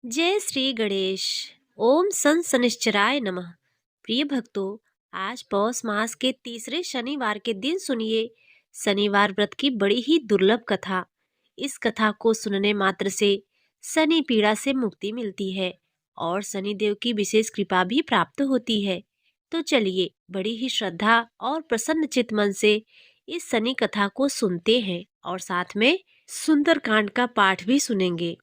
जय श्री गणेश। ओम सन शनिश्चराय नमः। प्रिय भक्तों, आज पौष मास के तीसरे शनिवार के दिन सुनिए शनिवार व्रत की बड़ी ही दुर्लभ कथा। इस कथा को सुनने मात्र से शनि पीड़ा से मुक्ति मिलती है और शनि देव की विशेष कृपा भी प्राप्त होती है। तो चलिए बड़ी ही श्रद्धा और प्रसन्न चित मन से इस शनि कथा को सुनते हैं और साथ में सुंदर कांड का पाठ भी सुनेंगे।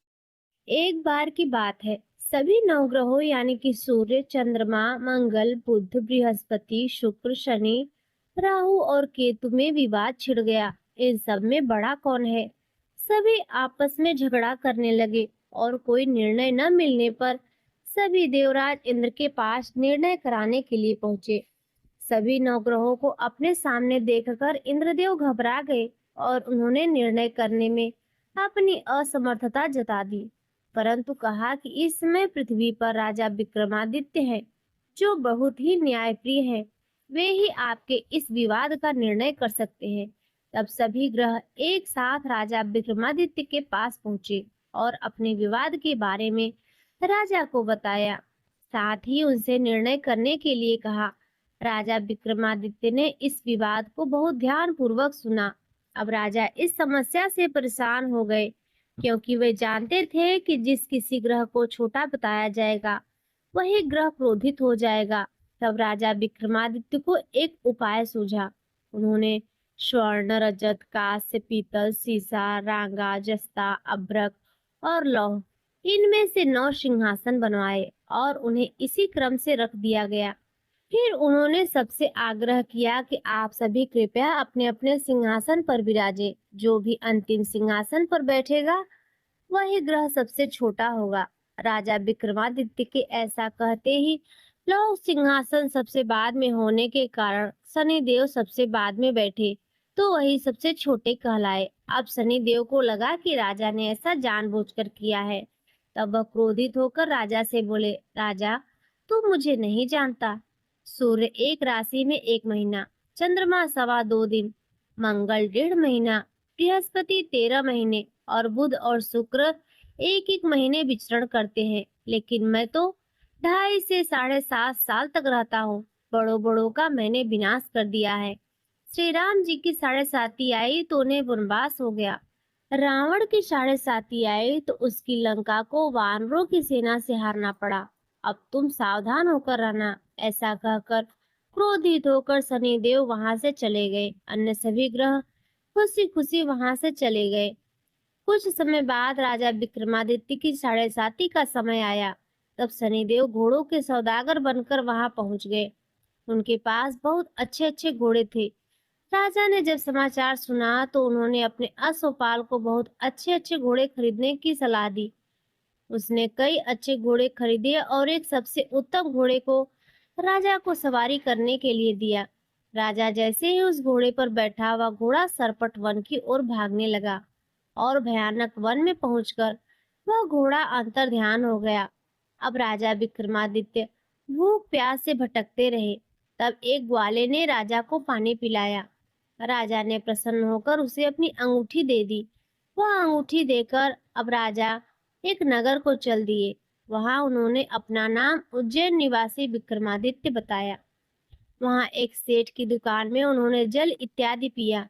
एक बार की बात है। सभी नवग्रहों यानी कि सूर्य, चंद्रमा, मंगल, बुध, बृहस्पति, शुक्र, शनि, राहु और केतु में विवाद छिड़ गया। इन सब में बड़ा कौन है? सभी आपस में झगड़ा करने लगे और कोई निर्णय न मिलने पर सभी देवराज इंद्र के पास निर्णय कराने के लिए पहुंचे। सभी नवग्रहों को अपने सामने देखकर इंद्रदेव घबरा गए और उन्होंने निर्णय करने में अपनी असमर्थता जता दी। परंतु कहा कि इस समय पृथ्वी पर राजा विक्रमादित्य हैं, जो बहुत ही न्यायप्रिय हैं। वे ही आपके इस विवाद का निर्णय कर सकते हैं। तब सभी ग्रह एक साथ राजा विक्रमादित्य के पास पहुंचे और अपने विवाद के बारे में राजा को बताया। साथ ही उनसे निर्णय करने के लिए कहा। राजा विक्रमादित्य ने इस विवाद को बहुत ध्यान पूर्वक सुना। अब राजा इस समस्या से परेशान हो गए, क्योंकि वे जानते थे कि जिस किसी ग्रह को छोटा बताया जाएगा, वही ग्रह क्रोधित हो जाएगा। तब राजा विक्रमादित्य को एक उपाय सूझा। उन्होंने स्वर्ण, रजत, कांस्य, पीतल, सीसा, रांगा, जस्ता, अभ्रक और लौह, इनमें से 9 सिंहासन बनवाए और उन्हें इसी क्रम से रख दिया गया। फिर उन्होंने सबसे आग्रह किया कि आप सभी कृपया अपने अपने सिंहासन पर विराजे। जो भी अंतिम सिंहासन पर बैठेगा, वही ग्रह सबसे छोटा होगा। राजा विक्रमादित्य के ऐसा कहते ही लौह सिंहासन सबसे बाद में होने के कारण शनिदेव सबसे बाद में बैठे, तो वही सबसे छोटे कहलाए। अब शनिदेव को लगा कि राजा ने ऐसा जानबूझकर किया है। तब वह क्रोधित होकर राजा से बोले, राजा, तू मुझे नहीं जानता। सूर्य एक राशि में 1 महीना, चंद्रमा 2.25 दिन, मंगल 1.5 महीना, बृहस्पति 13 महीने और बुध और शुक्र 1-1 महीने विचरण करते हैं। लेकिन मैं तो 2.5 से 7.5 साल तक रहता हूँ। बड़ों बड़ों का मैंने विनाश कर दिया है। श्री राम जी की 7.5 आई तो उन्हें वनवास हो गया। रावण की 7.5 आई तो उसकी लंका को वानरों की सेना से हारना पड़ा। अब तुम सावधान होकर रहना। ऐसा कहकर क्रोधित होकर शनिदेव वहां से चले गए। अन्य सभी ग्रह खुशी खुशी वहां से चले गए। कुछ समय बाद राजा विक्रमादित्य की 7.5 का समय आया। तब शनिदेव घोड़ों के सौदागर बनकर वहां पहुंच गए। उनके पास बहुत अच्छे अच्छे घोड़े थे। राजा ने जब समाचार सुना तो उन्होंने अपने अश्वपाल को बहुत अच्छे अच्छे घोड़े खरीदने की सलाह दी। उसने कई अच्छे घोड़े खरीदे और एक सबसे उत्तम घोड़े को राजा को सवारी करने के लिए दिया। राजा जैसे ही उस घोड़े पर बैठा, वह घोड़ा सरपट वन की ओर भागने लगा और भयानक वन में पहुंचकर वह घोड़ा अंतर ध्यान हो गया। अब राजा विक्रमादित्य भूख प्यास से भटकते रहे। तब एक ग्वाले ने राजा को पानी पिलाया। राजा ने प्रसन्न होकर उसे अपनी अंगूठी दे दी। वह अंगूठी देकर अब राजा एक नगर को चल दिए। वहां उन्होंने अपना नाम उज्जैन निवासी विक्रमादित्य बताया। वहां एक सेठ की दुकान में उन्होंने जल इत्यादि पिया।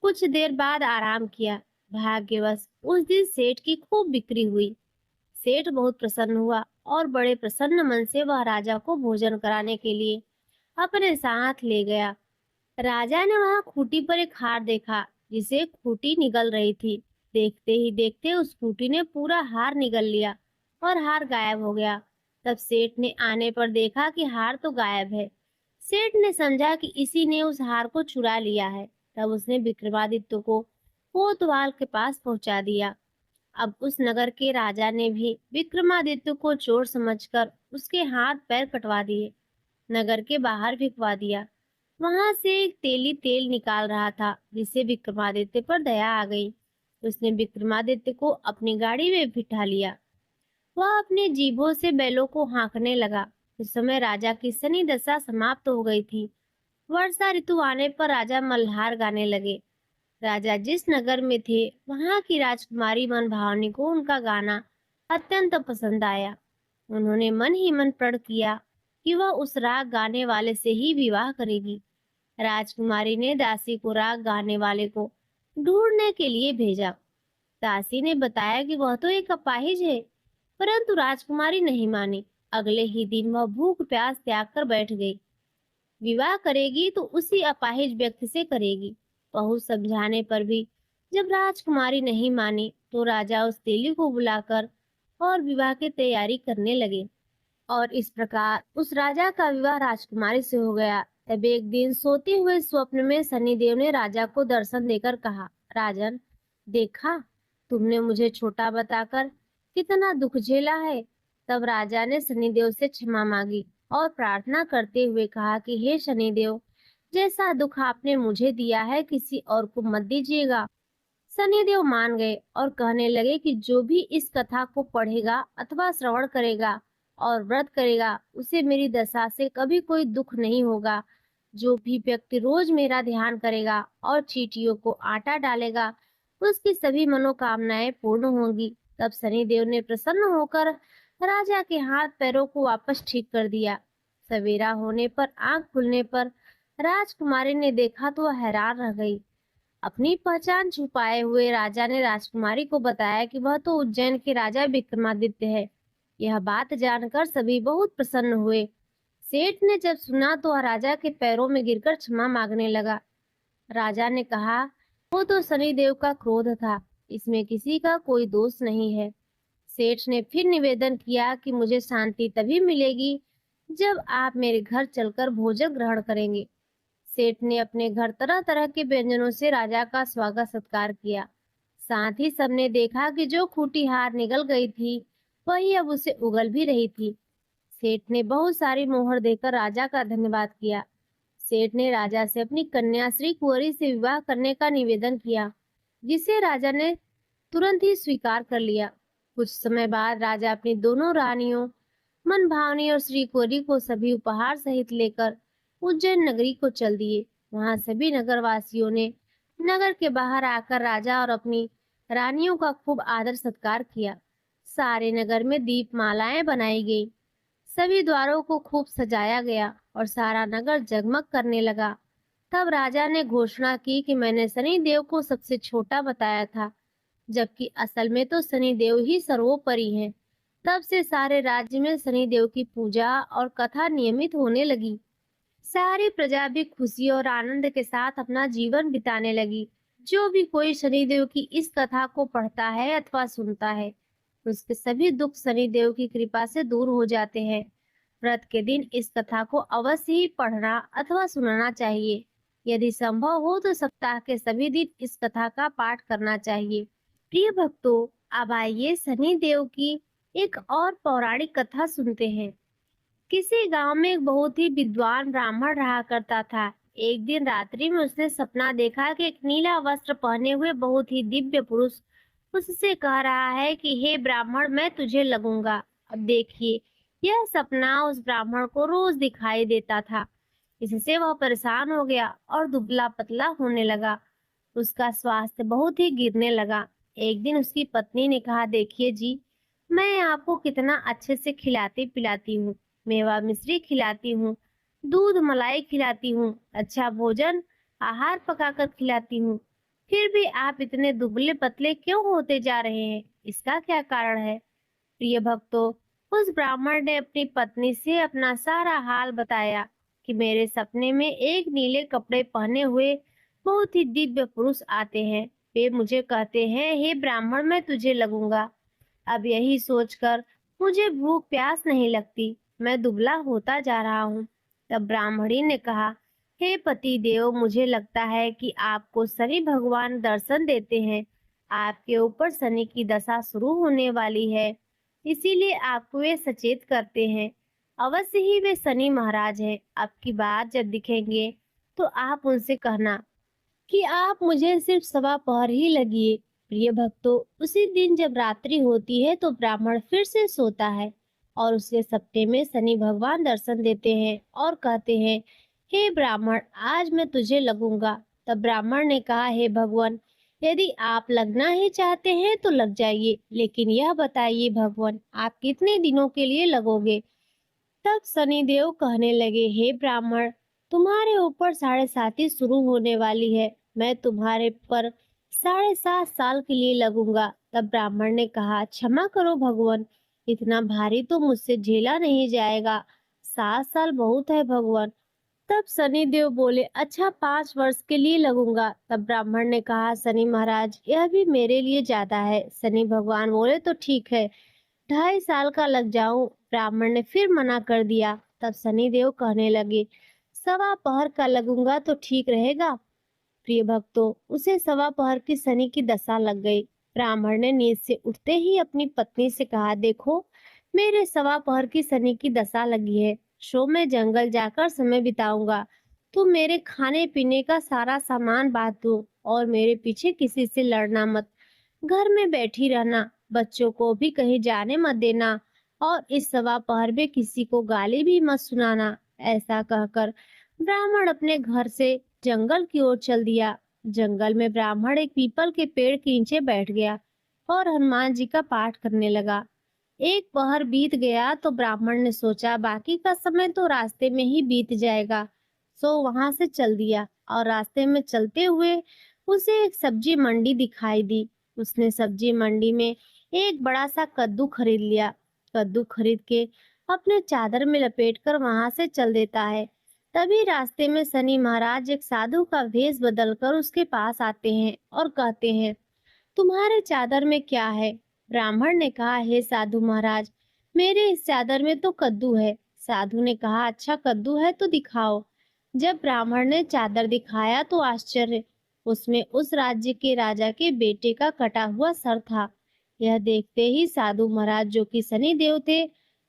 कुछ देर बाद आराम किया। भाग्यवश उस दिन सेठ की खूब बिक्री हुई। सेठ बहुत प्रसन्न हुआ और बड़े प्रसन्न मन से वह राजा को भोजन कराने के लिए अपने साथ ले गया। राजा ने वहां खूंटी पर एक हार देखा, जिसे खूंटी निगल रही थी। देखते ही देखते उस खूंटी ने पूरा हार निगल लिया और हार गायब हो गया। तब सेठ ने आने पर देखा कि हार तो गायब है। सेठ ने समझा कि इसी ने उस हार को चुरा लिया है। तब उसने विक्रमादित्य को कोतवाल के पास पहुंचा दिया। अब उस नगर के राजा ने भी विक्रमादित्य को चोर समझकर उसके हाथ पैर कटवा दिए, नगर के बाहर भिजवा दिया। वहां से एक तेली तेल निकाल रहा था, जिससे विक्रमादित्य पर दया आ गई। उसने विक्रमादित्य को अपनी गाड़ी में बिठा लिया। वह अपने जीभों से बैलों को हाँकने लगा। उस समय राजा की शनि दशा समाप्त हो गई थी। वर्षा ऋतु आने पर राजा मल्हार गाने लगे। राजा जिस नगर में थे, वहां की राजकुमारी मनभावनी को उनका गाना अत्यंत पसंद आया। उन्होंने मन ही मन प्रण किया कि वह उस राग गाने वाले से ही विवाह करेगी। राजकुमारी ने दासी को राग गाने वाले को ढूंढने के लिए भेजा। दासी ने बताया कि वह तो एक अपाहिज है, परंतु राजकुमारी नहीं मानी। अगले ही दिन वह भूख प्यास त्याग कर बैठ गई। विवाह करेगी तो उसी अपाहिज व्यक्ति से करेगी। बहुत समझाने पर भी जब राजकुमारी नहीं मानी तो राजा उस तेली को बुलाकर और विवाह की तैयारी करने लगे। और इस प्रकार उस राजा का विवाह राजकुमारी से हो गया। तब एक दिन सोते हुए स्वप्न में शनिदेव ने राजा को दर्शन देकर कहा, राजन, देखा, तुमने मुझे छोटा बताकर कितना दुख झेला है। तब राजा ने शनिदेव से क्षमा मांगी और प्रार्थना करते हुए कहा कि हे शनिदेव, जैसा दुख आपने मुझे दिया है किसी और को मत दीजिएगा। शनिदेव मान गए और कहने लगे कि जो भी इस कथा को पढ़ेगा अथवा श्रवण करेगा और व्रत करेगा, उसे मेरी दशा से कभी कोई दुख नहीं होगा। जो भी व्यक्ति रोज मेरा ध्यान करेगा और चींटियों को आटा डालेगा, उसकी सभी मनोकामनाएं पूर्ण होंगी। तब शनिदेव ने प्रसन्न होकर राजा के हाथ पैरों को वापस ठीक कर दिया। सवेरा होने पर आंख खुलने पर राजकुमारी ने देखा तो वह हैरान रह गई। अपनी पहचान छुपाए हुए राजा ने राजकुमारी को बताया कि वह तो उज्जैन के राजा विक्रमादित्य है। यह बात जानकर सभी बहुत प्रसन्न हुए। सेठ ने जब सुना तो वह राजा के पैरों में गिरकर क्षमा मांगने लगा। राजा ने कहा, वो तो शनिदेव का क्रोध था, इसमें किसी का कोई दोष नहीं है। सेठ ने फिर निवेदन किया कि मुझे शांति तभी मिलेगी जब आप मेरे घर चलकर भोजन ग्रहण करेंगे। सेठ ने अपने घर तरह तरह के व्यंजनों से राजा का स्वागत सत्कार किया। साथ ही सबने देखा कि जो खूंटी हार निगल गई थी, वही अब उसे उगल भी रही थी। सेठ ने बहुत सारी मोहर देकर राजा का धन्यवाद किया। सेठ ने राजा से अपनी कन्या श्री कुंवरी से विवाह करने का निवेदन किया, जिसे राजा ने तुरंत ही स्वीकार कर लिया। कुछ समय बाद राजा अपनी दोनों रानियों मनभावनी और श्री कुंवरी को सभी उपहार सहित लेकर उज्जैन नगरी को चल दिए। वहां सभी नगरवासियों ने नगर के बाहर आकर राजा और अपनी रानियों का खूब आदर सत्कार किया। सारे नगर में दीपमालाएं बनाई गई, सभी द्वारों को खूब सजाया गया और सारा नगर जगमग करने लगा। तब राजा ने घोषणा की कि मैंने शनिदेव को सबसे छोटा बताया था, जबकि असल में तो शनिदेव ही सर्वोपरि हैं। तब से सारे राज्य में शनिदेव की पूजा और कथा नियमित होने लगी। सारी प्रजा भी खुशी और आनंद के साथ अपना जीवन बिताने लगी। जो भी कोई शनिदेव की इस कथा को पढ़ता है अथवा सुनता है, उसके सभी दुख शनिदेव की कृपा से दूर हो जाते हैं। व्रत के दिन इस कथा को अवश्य ही पढ़ना अथवा सुनना चाहिए। यदि संभव हो तो सप्ताह के सभी दिन इस कथा का पाठ करना चाहिए। प्रिय भक्तों, अब आइए शनिदेव की एक और पौराणिक कथा सुनते हैं। किसी गांव में एक बहुत ही विद्वान ब्राह्मण रहा करता था। एक दिन रात्रि में उसने सपना देखा कि एक नीला वस्त्र पहने हुए बहुत ही दिव्य पुरुष उससे कह रहा है कि हे ब्राह्मण, मैं तुझे लगूंगा। अब देखिए, यह सपना उस ब्राह्मण को रोज दिखाई देता था। इससे वह परेशान हो गया और दुबला पतला होने लगा। उसका स्वास्थ्य बहुत ही गिरने लगा। एक दिन उसकी पत्नी ने कहा, देखिए जी, मैं आपको कितना अच्छे से खिलाती पिलाती हूँ, मेवा मिश्री खिलाती हूँ, दूध मलाई खिलाती हूँ, अच्छा भोजन आहार पकाकर खिलाती हूँ, फिर भी आप इतने दुबले पतले क्यों होते जा रहे हैं? इसका क्या कारण है? प्रिय भक्तों, उस ब्राह्मण ने अपनी पत्नी से अपना सारा हाल बताया कि मेरे सपने में एक नीले कपड़े पहने हुए बहुत ही दिव्य पुरुष आते हैं। वे मुझे कहते हैं, हे ब्राह्मण, मैं तुझे लगूंगा। अब यही सोचकर मुझे भूख प्यास नहीं लगती, मैं दुबला होता जा रहा हूँ। तब ब्राह्मणी ने कहा, हे पति देव, मुझे लगता है कि आपको शनि भगवान दर्शन देते हैं। आपके ऊपर शनि की दशा शुरू होने वाली है, इसीलिए आपको वे सचेत करते हैं। अवश्य ही वे शनि महाराज हैं। अब की बार जब दिखेंगे तो आप उनसे कहना कि आप मुझे सिर्फ सवा पहर ही लगिए। प्रिय भक्तों, उसी दिन जब रात्रि होती है तो ब्राह्मण फिर से सोता है और उसके सपने में शनि भगवान दर्शन देते हैं और कहते हैं, हे ब्राह्मण, आज मैं तुझे लगूंगा। तब ब्राह्मण ने कहा, हे भगवान, यदि आप लगना ही चाहते हैं तो लग जाइए, लेकिन यह बताइए भगवान, आप कितने दिनों के लिए लगोगे? तब शनिदेव कहने लगे, हे ब्राह्मण, तुम्हारे ऊपर 7.5 शुरू होने वाली है। मैं तुम्हारे पर 7.5 साल के लिए लगूंगा। तब ब्राह्मण ने कहा, क्षमा करो भगवान, इतना भारी तो मुझसे झेला नहीं जाएगा। 7 साल बहुत है भगवान। तब शनिदेव बोले, अच्छा 5 वर्ष के लिए लगूंगा। तब ब्राह्मण ने कहा, शनि महाराज, यह भी मेरे लिए ज्यादा है। शनि भगवान बोले, तो ठीक है, 2.5 साल का लग जाऊं। ब्राह्मण ने फिर मना कर दिया। तब शनिदेव कहने लगे, 1.25 पहर का लगूंगा तो ठीक रहेगा। प्रिय भक्तों, उसे 1.25 पहर की शनि की दशा लग गई। ब्राह्मण ने नींद से उठते ही अपनी पत्नी से कहा, देखो, मेरे 1.25 पहर की शनि की दशा लगी है। सो मैं जंगल जाकर समय बिताऊंगा। तुम मेरे खाने पीने का सारा सामान बांट दो और मेरे पीछे किसी से लड़ना मत। घर में बैठी रहना, बच्चों को भी कहीं जाने मत देना और इस 1.25 पहर में किसी को गाली भी मत सुनाना। ऐसा कहकर ब्राह्मण अपने घर से जंगल की ओर चल दिया। जंगल में ब्राह्मण एक पीपल के पेड़ के नीचे बैठ गया और हनुमान जी का पाठ करने लगा। 1 पहर बीत गया तो ब्राह्मण ने सोचा, बाकी का समय तो रास्ते में ही बीत जाएगा। सो वहां से चल दिया और रास्ते में चलते हुए उसे एक सब्जी मंडी दिखाई दी। उसने सब्जी मंडी में एक बड़ा सा कद्दू खरीद लिया। कद्दू खरीद के अपने चादर में लपेटकर वहां से चल देता है। तभी रास्ते में शनि महाराज एक साधु का भेष बदलकर उसके पास आते हैं और कहते हैं, तुम्हारे चादर में क्या है? ब्राह्मण ने कहा, हे साधु महाराज, मेरे इस चादर में तो कद्दू है। साधु ने कहा, अच्छा कद्दू है तो दिखाओ। जब ब्राह्मण ने चादर दिखाया तो आश्चर्य, उसमें उस राज्य के राजा के बेटे का कटा हुआ सर था। यह देखते ही साधु महाराज, जो कि शनि देव थे,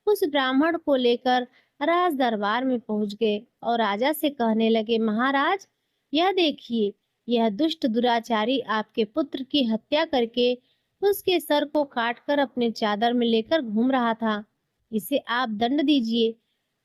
उस ब्राह्मण को लेकर राज दरबार में पहुंच गए और राजा से कहने लगे, महाराज, यह देखिए, यह दुष्ट दुराचारी आपके पुत्र की हत्या करके उसके सर को काटकर अपने चादर में लेकर घूम रहा था। इसे आप दंड दीजिए।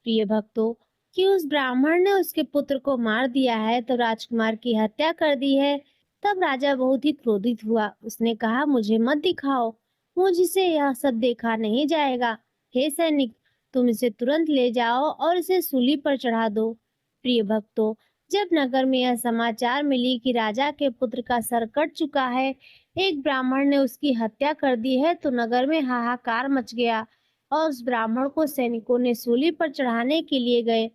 प्रिय भक्तों, कि उस ब्राह्मण ने उसके पुत्र को मार दिया है तो राजकुमार की हत्या कर दी है। तब राजा बहुत ही क्रोधित हुआ। उसने कहा, मुझे मत दिखाओ, मुझसे यह सब देखा नहीं जाएगा। हे सैनिक, तुम इसे तुरंत ले जाओ और इसे सूली पर चढ़ा दो। प्रिय भक्तों, जब नगर में यह समाचार मिली कि राजा के पुत्र का सर कट चुका है, एक ब्राह्मण ने उसकी हत्या कर दी है, तो नगर में हाहाकार मच गया और उस ब्राह्मण को सैनिकों ने सूली पर चढ़ाने के लिए गए।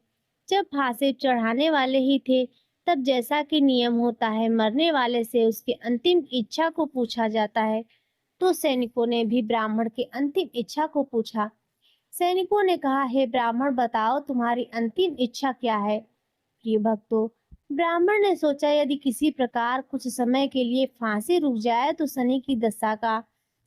जब फांसी चढ़ाने वाले ही थे, तब जैसा कि नियम होता है, मरने वाले से उसकी अंतिम इच्छा को पूछा जाता है। तो सैनिकों ने भी ब्राह्मण की अंतिम इच्छा को पूछा। सैनिकों ने कहा, हे ब्राह्मण, बताओ तुम्हारी अंतिम इच्छा क्या है? प्रिय भक्तों, ब्राह्मण ने सोचा, यदि किसी प्रकार कुछ समय के लिए फांसी रुक जाए तो शनि की दशा का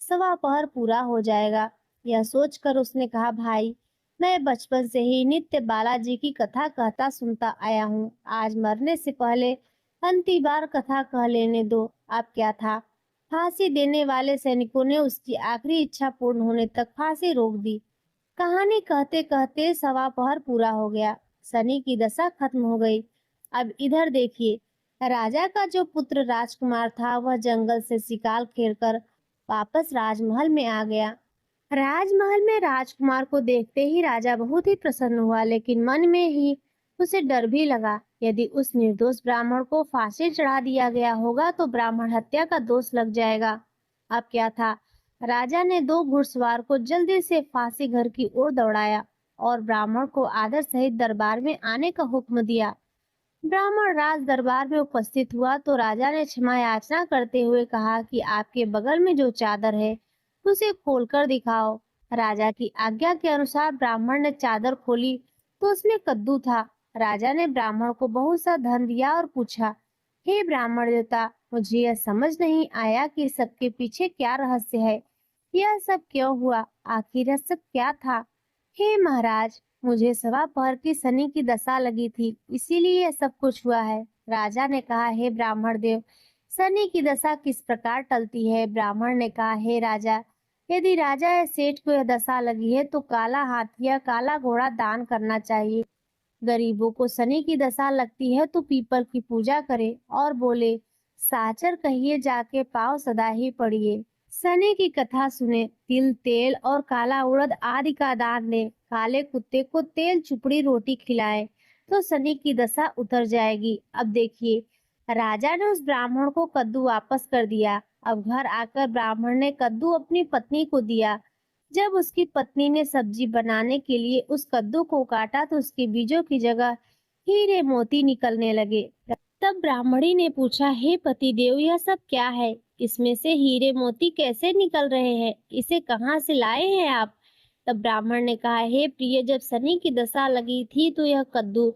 1.25 पहर पूरा हो जाएगा। यह सोचकर उसने कहा, भाई, मैं बचपन से ही नित्य बालाजी की कथा कहता सुनता आया हूँ। आज मरने से पहले अंतिम बार कथा कह लेने दो। अब क्या था? फांसी देने वाले सैनिकों ने उसकी आखिरी इच्छा पूर्ण होने तक फांसी रोक दी। कहानी कहते कहते 1.25 पहर पूरा हो गया। शनि की दशा खत्म हो गई। अब इधर देखिए, राजा का जो पुत्र राजकुमार था, वह जंगल से शिकार खेलकर वापस राजमहल में आ गया। राजमहल में राजकुमार को देखते ही राजा बहुत ही प्रसन्न हुआ, लेकिन मन में ही उसे डर भी लगा। यदि उस निर्दोष ब्राह्मण को फांसी चढ़ा दिया गया होगा तो ब्राह्मण हत्या का दोष लग जाएगा। अब क्या था? राजा ने 2 घुड़सवार को जल्दी से फांसी घर की ओर दौड़ाया और ब्राह्मण को आदर सहित दरबार में आने का हुक्म दिया। ब्राह्मण राज दरबार में उपस्थित हुआ तो राजा ने क्षमा याचना करते हुए कहा कि आपके बगल में जो चादर है उसे खोलकर दिखाओ। राजा की आज्ञा के अनुसार ब्राह्मण ने चादर खोली तो उसमें कद्दू था। राजा ने ब्राह्मण को बहुत सा धन दिया और पूछा, हे ब्राह्मण देवता, मुझे यह समझ नहीं आया कि सबके पीछे क्या रहस्य है। यह सब क्यों हुआ? आखिर यह सब क्या था? हे महाराज, मुझे 1.25 पहर की शनि की दशा लगी थी, इसीलिए यह सब कुछ हुआ है। राजा ने कहा, हे ब्राह्मण देव, शनि की दशा किस प्रकार टलती है? ब्राह्मण ने कहा, हे राजा, यदि राजा या सेठ को यह दशा लगी है तो काला हाथी या काला घोड़ा दान करना चाहिए। गरीबों को शनि की दशा लगती है तो पीपल की पूजा करे और बोले, साचर कहिए जाके पाँव सदा ही पड़िए। सने की कथा सुने, तिल तेल और काला उड़द आदि का दान दे, काले कुत्ते को तेल चुपड़ी रोटी खिलाए तो सनी की दशा उतर जाएगी। अब देखिए, राजा ने उस ब्राह्मण को कद्दू वापस कर दिया। अब घर आकर ब्राह्मण ने कद्दू अपनी पत्नी को दिया। जब उसकी पत्नी ने सब्जी बनाने के लिए उस कद्दू को काटा तो उसके बीजों की जगह हीरे मोती निकलने लगे। तब ब्राह्मणी ने पूछा, हे पतिदेव, यह सब क्या है? इसमें से हीरे मोती कैसे निकल रहे हैं? इसे कहाँ से लाए हैं आप? तब ब्राह्मण ने कहा, हे प्रिय, जब शनि की दशा लगी थी तो यह कद्दू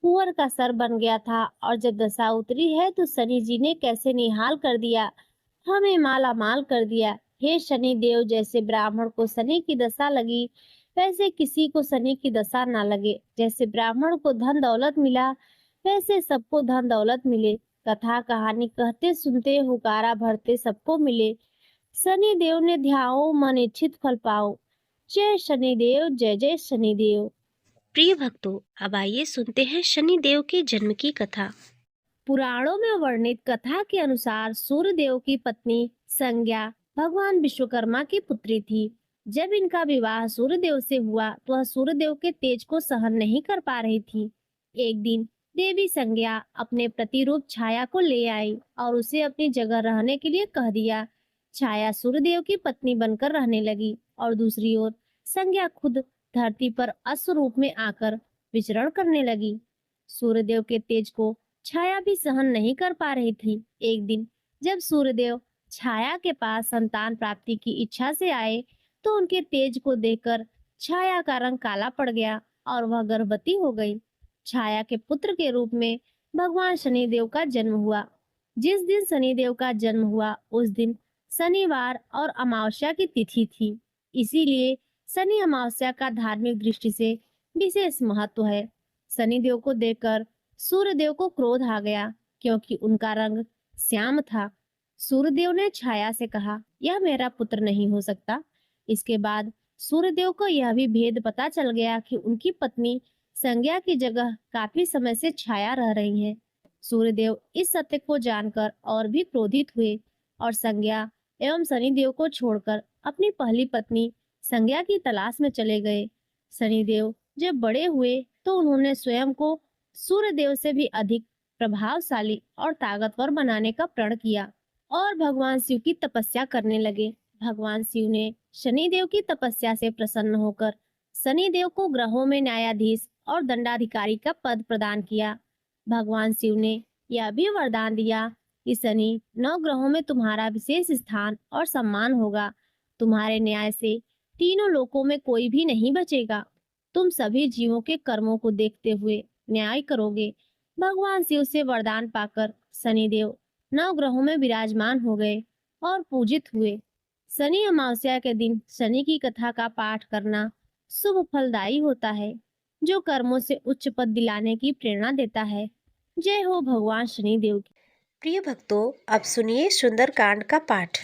कुंवर का सर बन गया था, और जब दशा उतरी है तो शनि जी ने कैसे निहाल कर दिया, हमें माला माल कर दिया। हे शनि देव, जैसे ब्राह्मण को शनि की दशा लगी वैसे किसी को शनि की दशा ना लगे। जैसे ब्राह्मण को धन दौलत मिला वैसे सबको धन दौलत मिले। कथा कहानी कहते सुनते हुकारा भरते सबको मिले। शनि देव ने ध्याओ मन इच्छित फल पाओ। जय शनि देव, जय जय शनि देव। प्रिय भक्तों, अब आइए सुनते हैं शनि देव के जन्म की कथा। पुराणों में वर्णित कथा के अनुसार सूर्य देव की पत्नी संज्ञा भगवान विश्वकर्मा की पुत्री थी। जब इनका विवाह सूर्य देव से हुआ तो वह सूर्य देव के तेज को सहन नहीं कर पा रही थी। एक दिन देवी संज्ञा अपने प्रतिरूप छाया को ले आई और उसे अपनी जगह रहने के लिए कह दिया। छाया सूर्य देव की पत्नी बनकर रहने लगी और दूसरी ओर संज्ञा खुद धरती पर अश्व रूप में आकर विचरण करने लगी। सूर्य देव के तेज को छाया भी सहन नहीं कर पा रही थी। एक दिन जब सूर्यदेव छाया के पास संतान प्राप्ति की इच्छा से आए तो उनके तेज को देखकर छाया का रंग काला पड़ गया और वह गर्भवती हो गई। छाया के पुत्र के रूप में भगवान शनिदेव का जन्म हुआ। जिस दिन शनिदेव का जन्म हुआ उस दिन शनिवार और अमावस्या की तिथि थी। इसीलिए शनि अमावस्या का धार्मिक दृष्टि से विशेष महत्व है। शनिदेव को देखकर सूर्यदेव को क्रोध आ गया क्योंकि उनका रंग श्याम था। सूर्यदेव ने छाया से कहा, यह मेरा पुत्र नहीं हो सकता। इसके बाद सूर्यदेव को यह भी भेद पता चल गया कि उनकी पत्नी संज्ञा की जगह काफी समय से छाया रह रही है। सूर्यदेव इस सत्य को जानकर और भी क्रोधित हुए और संज्ञा एवं शनिदेव को छोड़कर अपनी पहली पत्नी संज्ञा की तलाश में चले गए। शनिदेव जब बड़े हुए तो उन्होंने स्वयं को सूर्यदेव से भी अधिक प्रभावशाली और ताकतवर बनाने का प्रण किया और भगवान शिव की तपस्या करने लगे। भगवान शिव ने शनिदेव की तपस्या से प्रसन्न होकर शनिदेव को ग्रहों में न्यायाधीश और दंडाधिकारी का पद प्रदान किया। भगवान शिव ने यह भी वरदान दिया कि शनि 9 ग्रहों में तुम्हारा विशेष स्थान और सम्मान होगा। तुम्हारे न्याय से तीनों लोकों में कोई भी नहीं बचेगा। तुम सभी जीवों के कर्मों को देखते हुए न्याय करोगे। भगवान शिव से वरदान पाकर शनिदेव 9 ग्रहों में विराजमान हो गए और पूजित हुए। शनि अमावस्या के दिन शनि की कथा का पाठ करना शुभ फलदायी होता है, जो कर्मों से उच्च पद दिलाने की प्रेरणा देता है। जय हो भगवान शनिदेव की। प्रिय भक्तों, अब सुनिए सुंदरकांड का पाठ।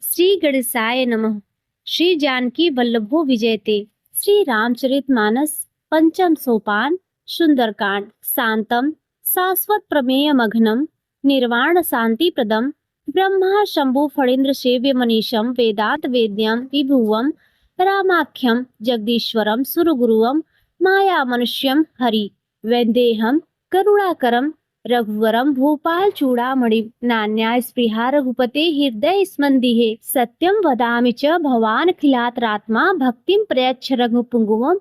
श्री गणेशाय नमः। श्री जानकी वल्लभो विजयते। श्री रामचरितमानस पंचम सोपान। सुंदरकांड। शांतम शाश्वत प्रमेय मघनम निर्वाण शांति प्रदम ब्रह्मा शंभु फणीन्द्र सेव्य मनीषम वेदांत वेद्यम विभुवम रामाख्यम जगदीश्वरम सुरगुरुवम माया मनुष्यम हरि वैदेहम करुणाकरम रघुवरम भूपाल चूड़ामणि नान्या स्पृहा रघुपते हृदय स्मन्दिहे सत्यम वदामि च भवान खिलातरात्मा भक्तिम प्रयच्छ रघुपुंगवम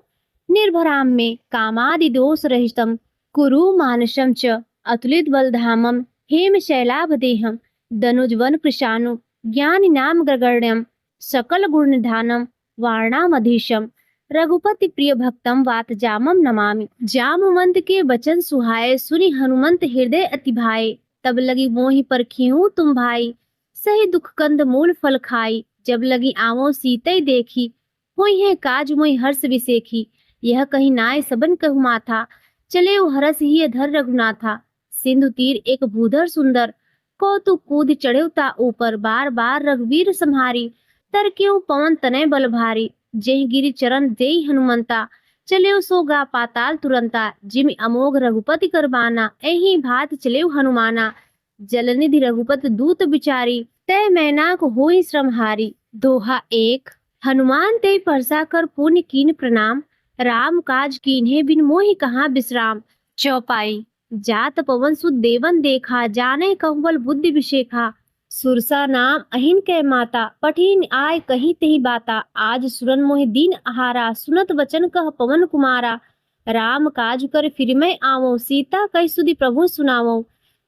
निर्भराम में कामादिदोष रहितम कुरु मानसम च अतुलित बलधामम हेम शैलाभदेहम दनुजवन कृशानु ज्ञानिनाम ग्रगण्यम सकल गुण निधानम वारणामधीशम रघुपति प्रिय भक्तम वात जामम नमामि। जामवंत के वचन सुहाए सुनि हनुमंत हृदय अति भाए। तब लगी मोहि परखिहूँ तुम भाई सही दुख कंद मूल फल खाई। जब लगी आवो सीतई देखी होई है काज मोहि हर्ष विसेखी। यह कहीं नाय सबन कहु माथा चले हरस ही अधर रघुनाथा। सिंधु तीर एक भूधर सुंदर कौतुक कूद चढ़े ता ऊपर बार बार रघुवीर सम्हारी तर क्यों पवन तनय बल भारी। जय गिरि चरण देई हनुमंता चले सोगा पाताल तुरंता। जिमि अमोघ रघुपति करबाना एहि भात चले हनुमाना। जलनिधि रघुपत दूत बिचारी, तय मैनाक होई श्रमहारी। दोहा 1। हनुमान ते परसा कर पुण्य कीन प्रणाम, राम काज कीन्हे बिन मोहि कहाँ विश्राम। चौपाई। जात पवन सुत देवन देखा, जाने कहुबल बुद्धि विशेखा। सुरसा नाम अहिन कै माता, पठिन आय कही तेहि बाता। आज सुरन मोहि दीन आहारा, सुनत वचन कह पवन कुमारा। राम काज कर फिर मैं आवो, सीता कहि सुधि प्रभु सुनावो।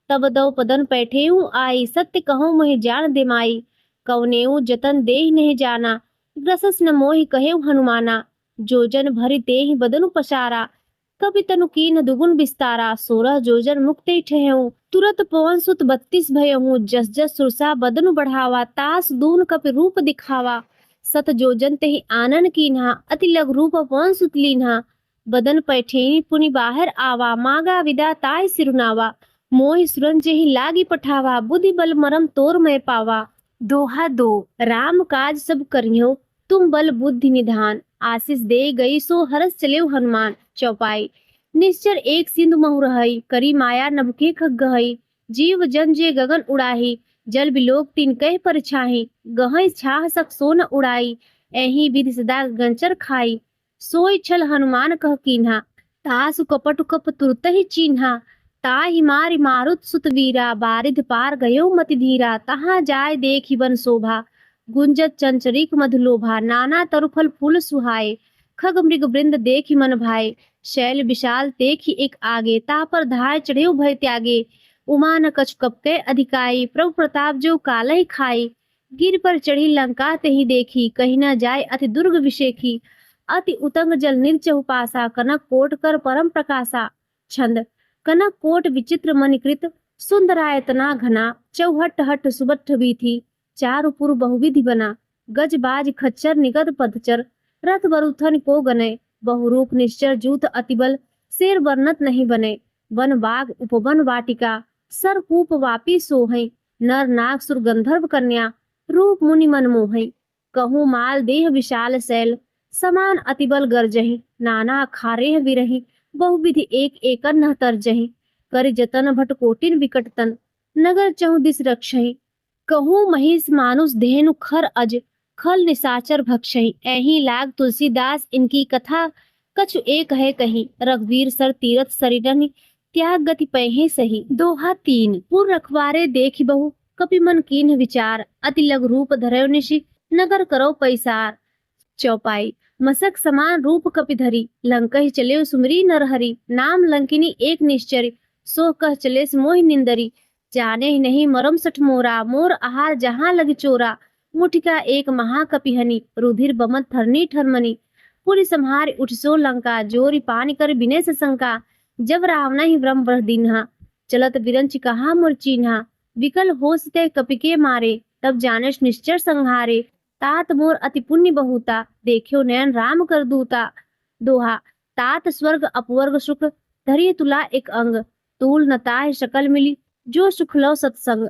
तब दो पदन पैठेऊ आई, सत्य कहूँ मोहि जान दे माई। कवनेऊ जतन देहि नहीं जाना, ग्रसस न मोहि कहेऊ हनुमाना। जोजन भरि तेहि बदनु पसारा, कपि तनु कीन दुगुन विस्तारा। 16 जोजन मुक्ते ठहऊ, तुरत पवन सुत 32 भयहूँ। जस जस सुरसा बदनु बढ़ावा, तास दून कपि रूप दिखावा। सत जोजन तेहि आनन कीन्हा, अति लघु रूप पवन सुत लीन्हा। बदन पैठेनी पुनि बाहर आवा, मांगा विदा ताय सिरुनावा। मोहि सुरन जेहि लागी पठावा, बुद्धि बल मरम तोर मैं पावा। दोहा 2। राम काज सब करियो, तुम बल बुद्धि निधान। आशीष दे गई सो हरस चलेऊ हनुमान। चौपाई। निश्चर एक सिंधु महु रहई, करी माया नभके खग गहई। जीव जन जे गगन उड़ाही, जल बिलोक तीन कह पर छाही। गहई छाह सक सोन उड़ाई, एही विधि सदा गंचर खाई। सोई छल हनुमान कह कीन्हा, तासु कपटु कप तुरत ही चीन्हा। ताहि मारि मारुत सुत वीरा, बारिध पार गयो मति धीरा। तहाँ जाय देखि वन शोभा, गुंजत चंचरीक मधुलोभा। नाना तरुफल फूल सुहाए, खग मृग वृंद देखि मन भाए। शैल विशाल देखि एक आगे, ता पर धाय चढ़ेउ भय त्यागे। उमा न कछु कपके अधिकाई, प्रभु प्रताप जो कालहि खाई। गिर पर चढ़ी लंका तेहि देखी, कहीं न जाय अति दुर्ग विशेखी। अति उतंग जल निर्चहु पासा, कनक कोट कर परम प्रकाशा। छंद। कनक कोट विचित्र मणिकृत, सुंदरायतना घना। चौहट हट सुबट्ठ बीथी, चारु पुर बहुविधि बना। गज बाज खच्चर निगद पदचर, रथ बरुथन को गने। बहुरूप निश्चर जूथ अतिबल, शेर वर्णत नहीं बने। वन बाग उपवन वाटिका, सरकूप वापी सोहै। नर नाग सुर गंधर्व कन्या, रूप मुनि मन मोहै। कहूँ माल देह विशाल शैल, समान अतिबल गरजहि। नाना खारेह विरहि, बहुविधि एक एकर न तरजहि। कर जतन भट कोटिन विकटतन, नगर चहु दिस रक्षहि। कहूँ महिष मानुष धेनु खर अज, खल निशाचर भक्षहि। एहि लाग तुलसीदास इनकी कथा, कछु एक है कही। रघुवीर सर तीरथ सरिरनि, त्याग गति पहे सही। दोहा 3। पुर रखवारे देखि बहु, कपि मन कीन्ह विचार। अति लघु रूप धरयो निशि, नगर करो पैसार। चौपाई। मसक समान रूप कपि धरी, लंकहि चलेउ सुमरी नरहरि। नाम लंकिनी एक निश्चरी, सो कह चलेस मोहि निंदरी। जाने ही नहीं मरम सठ मोरा, मोर आहार जहाँ लग चोरा। मुठिका एक महाकपिहनि, रुधिर बमत थरनी ठरमनी। पुरि संहार उठसो लंका, जोरी पानी कर बिने से शंका। जब रावना ही ब्रह्म बरह दीन्हा, चलत बिरंच कहा मोर चीन्हा। विकल होस ते कपिके मारे, तब जानस निश्चर संहारे। तात मोर अति पुण्य बहुता, देखियो नयन राम कर दूता। दोहा। तात स्वर्ग अपवर्ग सुख, धरिय तुला एक अंग। तूल न ताहि शकल मिली, जो सुख लो सत्संग।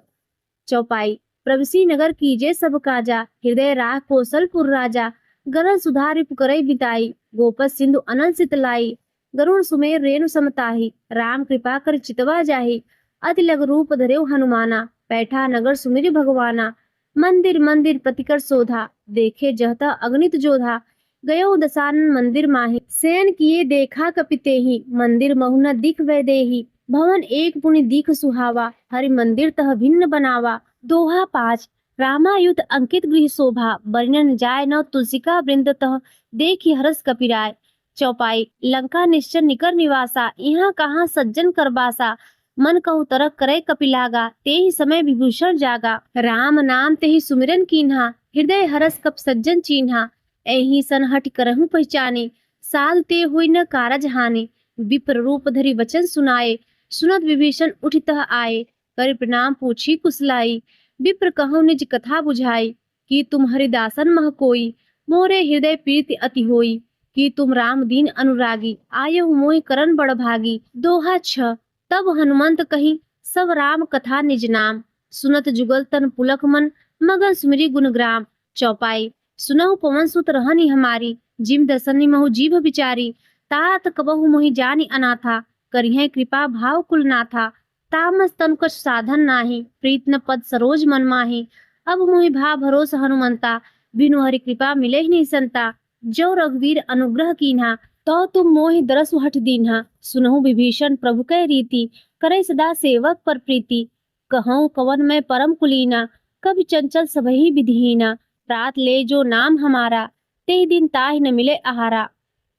चौपाई। प्रवसी नगर कीजे सब काजा, हृदय राह कौशलपुर राजा। गरल सुधारि पुकरई बिताई, गोपस सिंधु अनल सितलाई। गरुण सुमेर रेणु समताही, राम कृपा कर चितवा जाही। अति लघु रूप धरेउ हनुमाना, पैठा नगर सुमिरि भगवाना। मंदिर मंदिर प्रतिकर शोधा, देखे जहता अगणित जोधा। गयो दसानन मंदिर माही, शयन किए देखा कपितेहि। मंदिर महु न दिख वै देही, भवन एक पुनि दीख सुहावा। हरि मंदिर तह भिन्न बनावा। दोहा 5। रामायुध अंकित गृह शोभा, वर्णन जाय न तुलसिका वृंद तह। देखि हरस कपिराय। चौपाई। लंका निश्चर निकर निवासा, यहाँ कहाँ सज्जन करबासा। मन कहु तरक करे कपिलागा, तेहि समय विभूषण जागा। राम नाम तेहि सुमिरन कीन्हा, हृदय हरस कप सज्जन चीन्हा। एहि सन हट करहु पहचाने, साधु ते हुई न कारज हानि। विप्र रूप धरि वचन सुनाए, सुनत विभीषण उठितः आए। कर प्रणाम पूछी कुशलाई, विप्र कहु निज कथा बुझाई। कि तुम हरिदासन मह कोई, मोरे हृदय प्रीति अति होई। कि तुम राम दीन अनुरागी, आयहु मोहि करन बड़ भागी। दोहा 6। तब हनुमंत कही, सब राम कथा निज नाम। सुनत जुगल तन पुलक मन, मगन सुमिरि गुणग्राम। चौपाई। सुनहु पवन सुत रहनी हमारी, जिम दसनी महु जीभ बिचारी। तात कबहु मोहि जानी अनाथा, करिहे कृपा भाव कुलनाथा। तामस तनु कछ साधन नाही, प्रीत न पद सरोज मन माही। अब मोहि भा भरोस हनुमंता, बिनु हरि कृपा मिले ही नहीं संता। जो रघुवीर अनुग्रह कीन्हा, तो तुम मोहि दरसु हठ दीन्हा। सुनहु विभीषण प्रभु कै रीति, करे सदा सेवक पर प्रीति। कहऊँ कवन मैं परम कुलीना, कभी चंचल सबहि विधिहीना। रात ले जो नाम हमारा, ते दिन ताहि न मिले आहारा।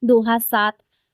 दोहा 7।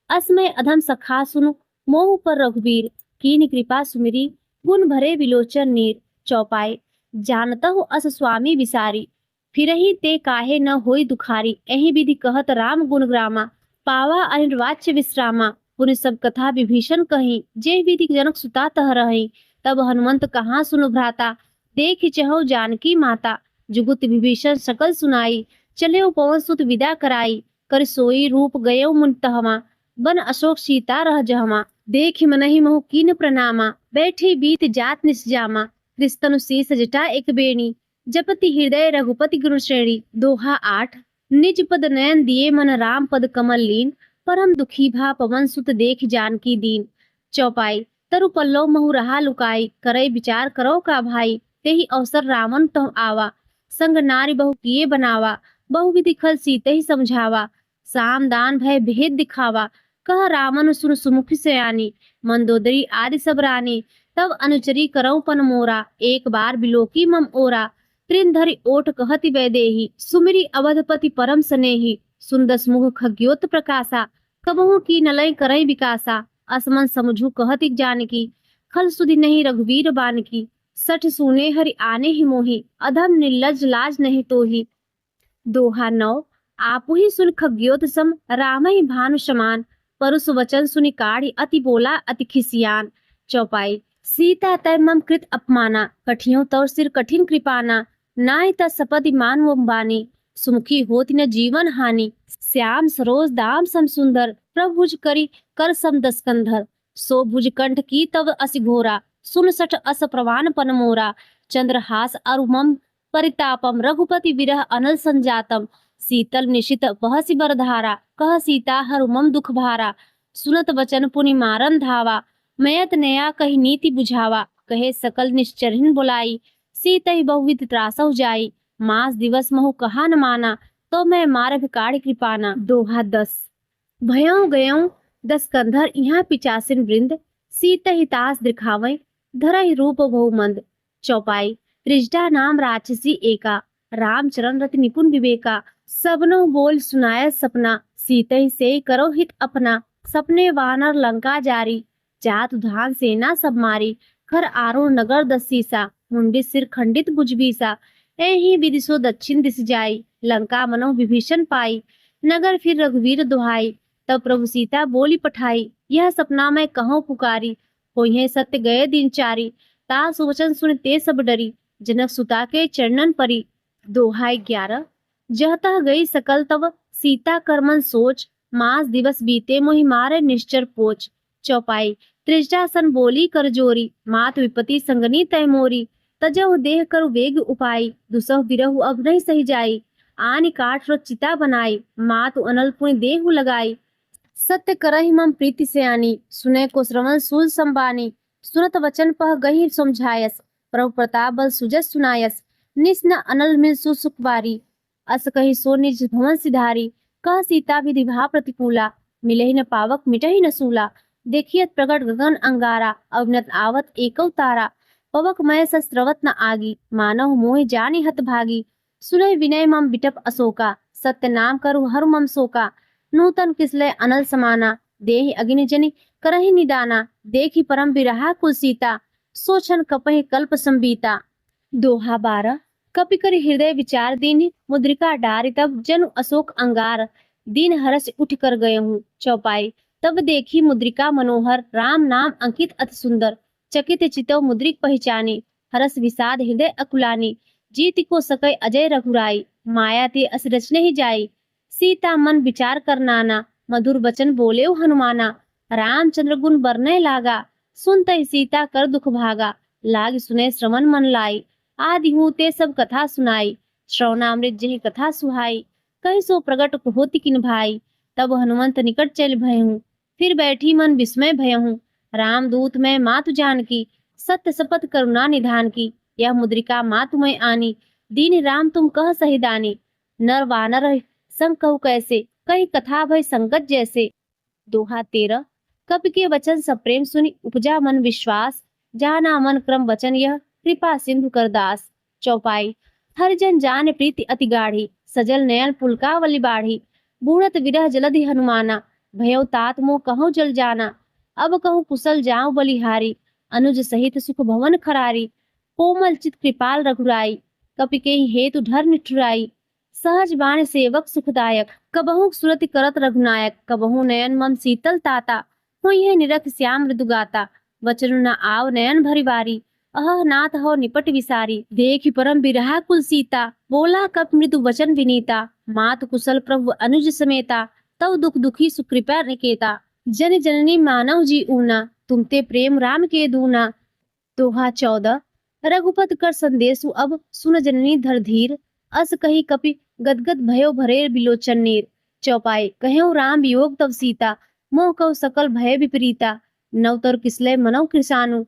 असमय अधम सखा सुनु, मोह पर रघुवीर। कीन्ह कृपा सुमिरी, गुण भरे विलोचन नीर। चौपाई। जानतहु अस स्वामी विसारी, फिरहि ते काहे न होई दुखारी। एहि विधि कहत राम गुण ग्रामा, पावा अनिर्वाच्य विश्रामा। पुनि सब कथा विभीषण कही, जे विधि जनक सुता तह रही। तब हनुमंत कहाँ सुनु भ्राता, देख चहु जानकी माता। जुगुत विभीषण सकल सुनाई, चले पवन सुत विदा कराई। कर सोई रूप गयो मुन तहमा, बन अशोक सीता रह जहमा। देख मनहि मोह कीन प्रणामा, बैठी बीत जात निसजामा। कृस्तनु शीस जटा एक बेणी, जपति हृदय रघुपति गुरु श्रेणी। दोहा 8। निज पद नयन दिए मन राम पद कमल लीन, परम दुखी भा पवन सुत देख जानकी दीन। चौपाई। तरु पल्लव महु रहा लुकाई, करे विचार करो का भाई। तेहि अवसर रावण तह आवा, संग नारी बहु किए बनावा। बहुविधि खल सीते ही समझावा, साम दान भय भेद दिखावा। कह रावण सुन सुमुख सयानी, मंदोदरी आदि सब रानी। तब अनुचरी करऊ पन मोरा, एक बार बिलोकी मम ओरा। त्रिन धरि ओठ कहति वैदेही, सुमिरी अवधपति परम सनेही। सुंदस मुख खग्योत प्रकाशा, कबहू की नलय करई विकासा। असमन समझू कहति जानकी, खल सुधि नहीं रघुवीर बानकी। सठ सुने हरि आने ही मोहि, अधम निर्लज लाज नहीं तोहि। दोहा 9। आपु ही सुन खग्योत सम, राम ही भानु समान। परुष वचन सुनि काढ़ी, अति बोला अति खिसियान। चौपाई। सीता तय मम कृत अपमाना, कठियों तौर सिर कठिन कृपाना। नाहि त सपदि मानव बानी, सुमुखी होति न जीवन हानि। श्याम सरोज दाम सम सुंदर, प्रभुज करी कर सम दस कंधर। सो भुज कंठ की तव असि घोरा, सुन सठ अस प्रवान पन मोरा। चंद्रहास अरु मम परितापम, रघुपति विरह अनल संजातम। शीतल निशित बहसि बरधारा, कह सीता हरु मम दुख भारा। सुनत वचन पुनि मारन धावा, मयत नया कही नीति बुझावा। कहे सकल निश्चरिन बुलाई, सीतहि बहुविध त्रासहु जाई। मास दिवस महु कहा न माना, तो मैं मारभ काढ़ कृपाना। दोहा 10। भयऊ गयऊ 10 कंधर, यहाँ पिचासिन वृंद। सीतहि तास दिखावै, धरहि रूप बहुमंद। चौपाई। त्रिजटा नाम राक्षसी एका, रामचरण रति निपुण विवेका। सबनो बोल सुनाय सपना, सीतहि से करो हित अपना। सपने वानर लंका जारी, जात धान सेना सब मारी। खर आरुण नगर दसीसा, मुंडी सिर खंडित भुजबीसा। एहि विधि सो दक्षिण दिस जाई, लंका मनो विभीषण पाई। नगर फिर रघुवीर दुहाई, तब प्रभु सीता बोली पठाई। यह सपना मैं कहूँ पुकारी, होइहे सत्य गए दिन चारी। ता सुवचन सुन ते सब डरी, जनक सुता के चरणन परी। दोहा 11। जह तह गई सकल तब, सीता करमन सोच। मास दिवस बीते मोहि मारे निश्चर पोच। चौपाई। त्रिजटासन बोली कर जोरी, मात विपति संगनी तय मोरी। तजहु देह करु वेग उपाई, दुसहु बिरहु अब नहीं सही जाई। आनि काठ रो चिता बनाई, मातु अनल पुनि देहु लगाई। सत्य करहि मम प्रीति सयानी, सुने को श्रवण सूल संबानी। सुनत वचन पह गही समझायस, प्रभु प्रताप बल सुजस सुनायस। निस न अनल मिल सुसुख बारी, अस कही सो निज भवन सिधारी। कह सीता विधि भा प्रतिकूला, मिलहि न पावक मिटहि न सूला। देखियत प्रगट गगन अंगारा, अवनत आवत एकौ तारा। पवक मय सस्रवत न आगी, मानव मोहि जानि हत भागी। सुनय विनय मम बिटप अशोका, सत्य नाम करु हरु मम शोका। नूतन किसलय अनल समाना, देहि अग्नि जनि करहि निदाना। देखि परम बिरहा कुल सीता, सोचन कपहि कल्प संबीता। दोहा 12। कपि कर हृदय विचार दीन, मुद्रिका डारि तब जनु अशोक अंगार। दीन हरस उठ कर गए हूँ। चौपाई। तब देखी मुद्रिका मनोहर, राम नाम अंकित अति सुंदर। चकित चितव मुद्रिक पहचानी, हरस विषाद हृदय अकुलानी। जीत को सकै अजय रघुराई, माया ते अस रचने ही जाई। सीता मन विचार कर नाना, मधुर वचन बोले हनुमाना। रामचंद्र गुण बरने लागा, सुनते सीता कर दुख भागा। लाग सुने श्रवण मन लाई, आदि हूँ ते सब कथा सुनाई। श्रवणामृत जहि कथा सुहाई, कहीं सो प्रगट होति किन भाई। तब हनुमंत निकट चल भयहूँ, फिर बैठी मन विस्मय भयहूँ। रामदूत मैं मातु जानकी, सत्य शपथ करुणा निधान की, यह मुद्रिका माँ तुम्हें आनी, दीन राम तुम कह सही दानी। नर वानर संग कहु कैसे, कही कथा भय संगत जैसे। दोहा 13। कवि के वचन सप्रेम सुनि उपजा मन विश्वास, जाना मन क्रम वचन यह कृपा सिंधु कर दास। चौपाई। हर जन जान प्रीति अति गाढ़ी, सजल नयन पुलकावली बाढ़ी। बूढ़त विरह जलधि हनुमाना, भयउ तात मोह कहूँ जल जाना। अब कहूँ कुशल जाऊं बलिहारी, अनुज सहित सुख भवन खरारी। कोमल चित कृपाल रघुराई, कपि के हेतु धर निठुराई। सहज बाण सेवक सुखदायक, कबहु सुरति करत रघुनायक। कबहु नयन मम शीतल ताता, होई है निरख श्याम मृदु गाता। वचन न आव नयन भरि बारी, अह नाथ हो निपट विसारी। देखि परम बिरहा कुल सीता, बोला कप मृदु वचन विनीता। मात कुशल प्रभु अनुज समेता, तव दुख दुखी सुकृपा निकेता। जन जननी मानव जी ऊना, तुमते प्रेम राम के दूना। दोहा 14। रघुपत कर संदेशु अब, सुन जननी धर धीर। अस कही कपि गदगद भयो भरे बिलोचन नीर। चौपाई। कह्यो राम वियोग तव सीता, मोह कव सकल भय विपरीता। नवतर किसले मनौ कृसानु,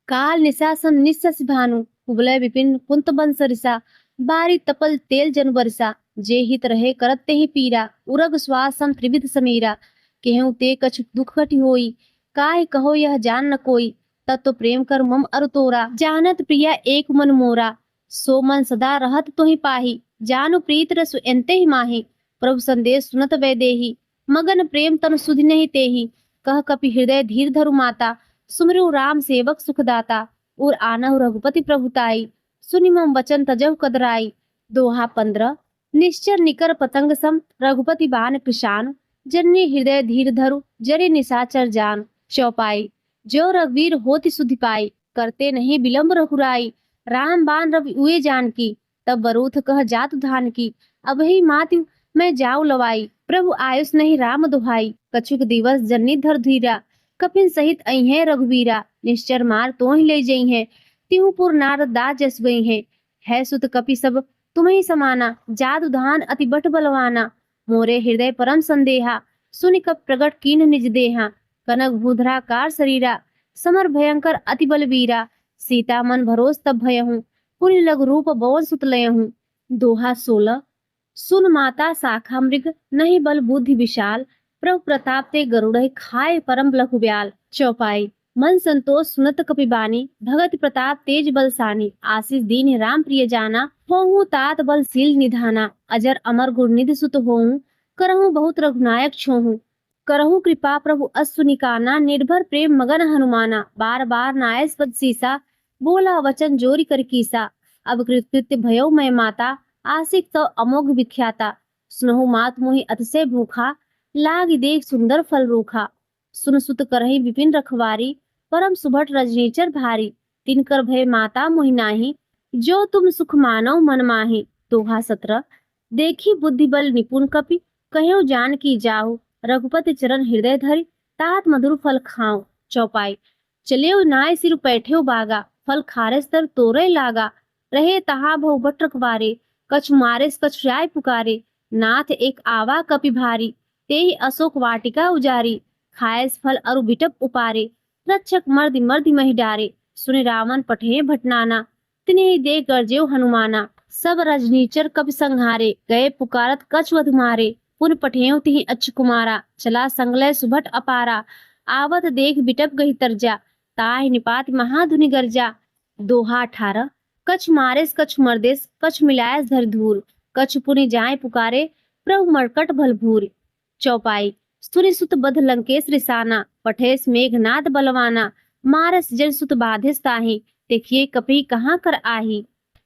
काल निशासन निस्सस भानु। कुबलय विपिन कुंत बंस रिसा, बारी तपल तेल जन बरसा। जे हित रहे करत ते ही पीरा, उरग श्वास सम त्रिविध समीरा। केहू ते कछु दुख घटि होई, काहे कहो यह जान न कोई। तत्व प्रेम कर मम अरु तोरा, जानत प्रिया एक मन मोरा। सो मन सदा रहत तुहि पाही, जानु प्रीत रसु एन्ते ही माही। प्रभु संदेश सुनत वैदेही, मगन प्रेम तन सुधि नहीं तेही। कह कपि हृदय धीर धरु माता, सुमिरु राम सेवक सुखदाता। उर आनहु रघुपति प्रभुताई, सुनि मम वचन तजहु कदराई। दोहा 15। निश्चर निकर पतंग सम, रघुपति बान कृशान। जननी हृदय धीर धरु, जरे निशाचर जान। चौपाई। जो रघुवीर होति सुधि पाई, करते नहीं विलंब रघुराई। राम बाण रवि उए जान की, तब बरूथ कह जातु धान की। अब ही माति मैं जाऊ लवाई, प्रभु आयुष नहीं राम दुहाई। कछुक दिवस जननी धर धीरा, कपिन सहित अइहें रघुवीरा। निश्चर मार तो ही ले जई है, तिहुपुर नारद दास जस गई है सुत कपि सब तुम्हें समाना। जादु धान अति बट बलवाना, मोरे हृदय परम संदेहा। सुनि कप प्रगट कीन निज देहा, कनक भूधराकार शरीरा। समर भयंकर अति बलवीरा, सीता मन भरोस तब भयहूँ। पुनि लघु रूप बौन सुत लयहूँ। दोहा 16। सुन माता शाखा मृग, नहीं बल बुद्धि विशाल। प्रभु प्रताप ते गरुड़ खाए परम लघु ब्याल। चौपाई। मन संतोष सुनत कपिबानी, भगत प्रताप तेज बलसानी। आशीष दीन राम प्रिय जाना, होहु तात बल सील निधाना। अजर अमर गुरनिधि सुत होहु, करहु बहुत रघुनायक छोहु। करहु कृपा प्रभु अस्तु निकाना, निर्भर प्रेम मगन हनुमाना। बार बार नायस पद सीसा, बोला वचन जोरी कर कीसा। अब कृत्य भयो मैं माता, आशिक तो अमोघ विख्याता। सुनहु मात मोहि अतिशय भूखा, लाग देख सुंदर फल रूखा। सुन सुत करहि विपिन रखवारी, परम सुभट रजनीचर भारी। तिनकर भय माता मोहि नाही, जो तुम सुख मानव मन माही। दोहा 17। देखी बुद्धि बल निपुण कपि, कह्यो जान की जाहु। रघुपति चरण हृदय धरि, तात मधुर फल खाओ। चौपाई। चलेउ नाय सिर पैठेउ बागा, फल खारे तर तोरे लागा। रहे तहा बहु बट रखवारे, कछु मारे कछु राय पुकारे। नाथ एक आवा कपि भारी, तेहि अशोक वाटिका उजारी। खायस फल अरु बिटप उपारे, रक्षक मर्दि मर्दि महि डारे। सुनि रावण पठे भटनाना, तिन्हि दे गर्जेउ हनुमाना। सब रजनीचर कपि संहारे, गए पुकारत कछु अधुमारे। पुन पठेउ तिहि अच्छ कुमारा, चला संगलय सुभट अपारा। आवत देख बिटप गही तरजा, ताहि निपात महाधुनि गर्जा। दोहा 18। कछु मारेस कछु मर्देस, कछु मिलायस धर धूर। कछु पुनि जाय पुकारे, प्रभु मरकट भलभूर। चौपाई। सुनि सुत बध लंकेश रिसाना, पठेस मेघनाद बलवाना। मारस जन सुत बाधिस ताहि, देखिए कपि कहाँ कर आही।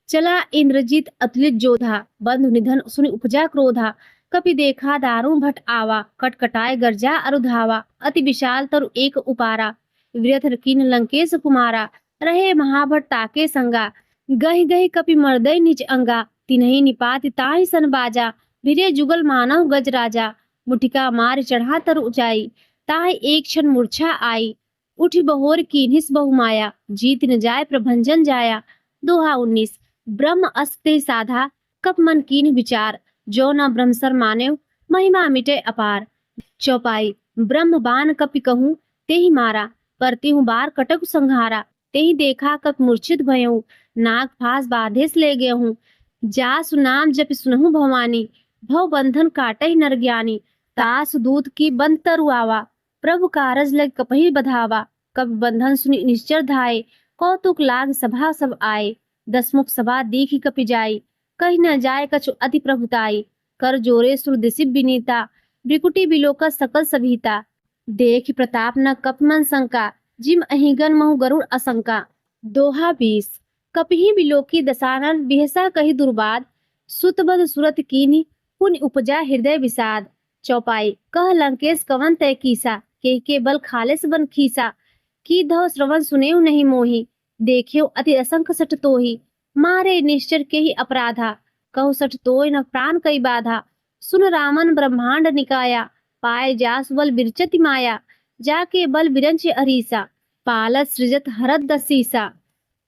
चला इंद्रजीत अतुलित जोधा, बंधु निधन सुनि उपजा क्रोधा। कपि देखा दारुण भट आवा, कटकटाए गर्जा अरु धावा। अति विशाल तरु एक उपारा, व्यथ कीन लंकेश कुमारा। रहे महाभट ताके संगा, गहि गहि कपि मर्दय निज अंगा। तिन्हि निपात ताहि सन बाजा, भिरे जुगल मानव गज राजा। मुठिका मार चढ़ा तरु ऊंचाई, ताहि एक क्षण मूर्छा आई। उठि बहोर कीन्हिस बहु माया, जीत न जाय प्रभंजन जाया। दोहा 19। ब्रह्म अस्ते साधा, कप मन कीन विचार। जो न ब्रह्मसर मानेव, महिमा मिटे अपार। चौपाई। ब्रह्म बान कपि कहूँ, तेहि मारा। परतिहु बार कटक संहारा। ते ही देखा कब मूर्छित भयऊ, नाग फास बाधेस ले गए हूँ। जासु नाम जप सुनहु भवानी, भव बंधन काटहि नर ज्ञानी। तास दूत की बंद तरु आवा, प्रभु कारज लग कपहि बधावा। कब बंधन सुनि निश्चर धाये, कौतुक लाग सभा सब आए। दसमुख सभा दीखि कपि जाई, कहि न जाय कछु अति प्रभुताई। कर जोरे सुर दिसि विनीता, भ्रिकुटी बिलोक सकल सभीता। देख प्रताप न कप मन शंका, जिम अहिगन महु गरुड़ असंका। दोहा 20। कपहि बिलोकी दसानन, बिहसा कहि दुर्बाद। सुतबद सुरत कीन्ही, पुनि उपजा हृदय विषाद। चौपाई। कह लंकेश कवन तय कीसा, के बल खालेस बन खीसा। की धव श्रवण सुनेउ नहीं मोही, देखेउ अति असंख सठ तोही। मारे निश्चर के ही अपराधा, कहु सठ तोय न प्राण कई बाधा। सुन रामन ब्रह्मांड निकाया, पाए जास बल बिरचति माया। जाके बल बिरंच अरीसा, पालत सृजत हरत दसीसा।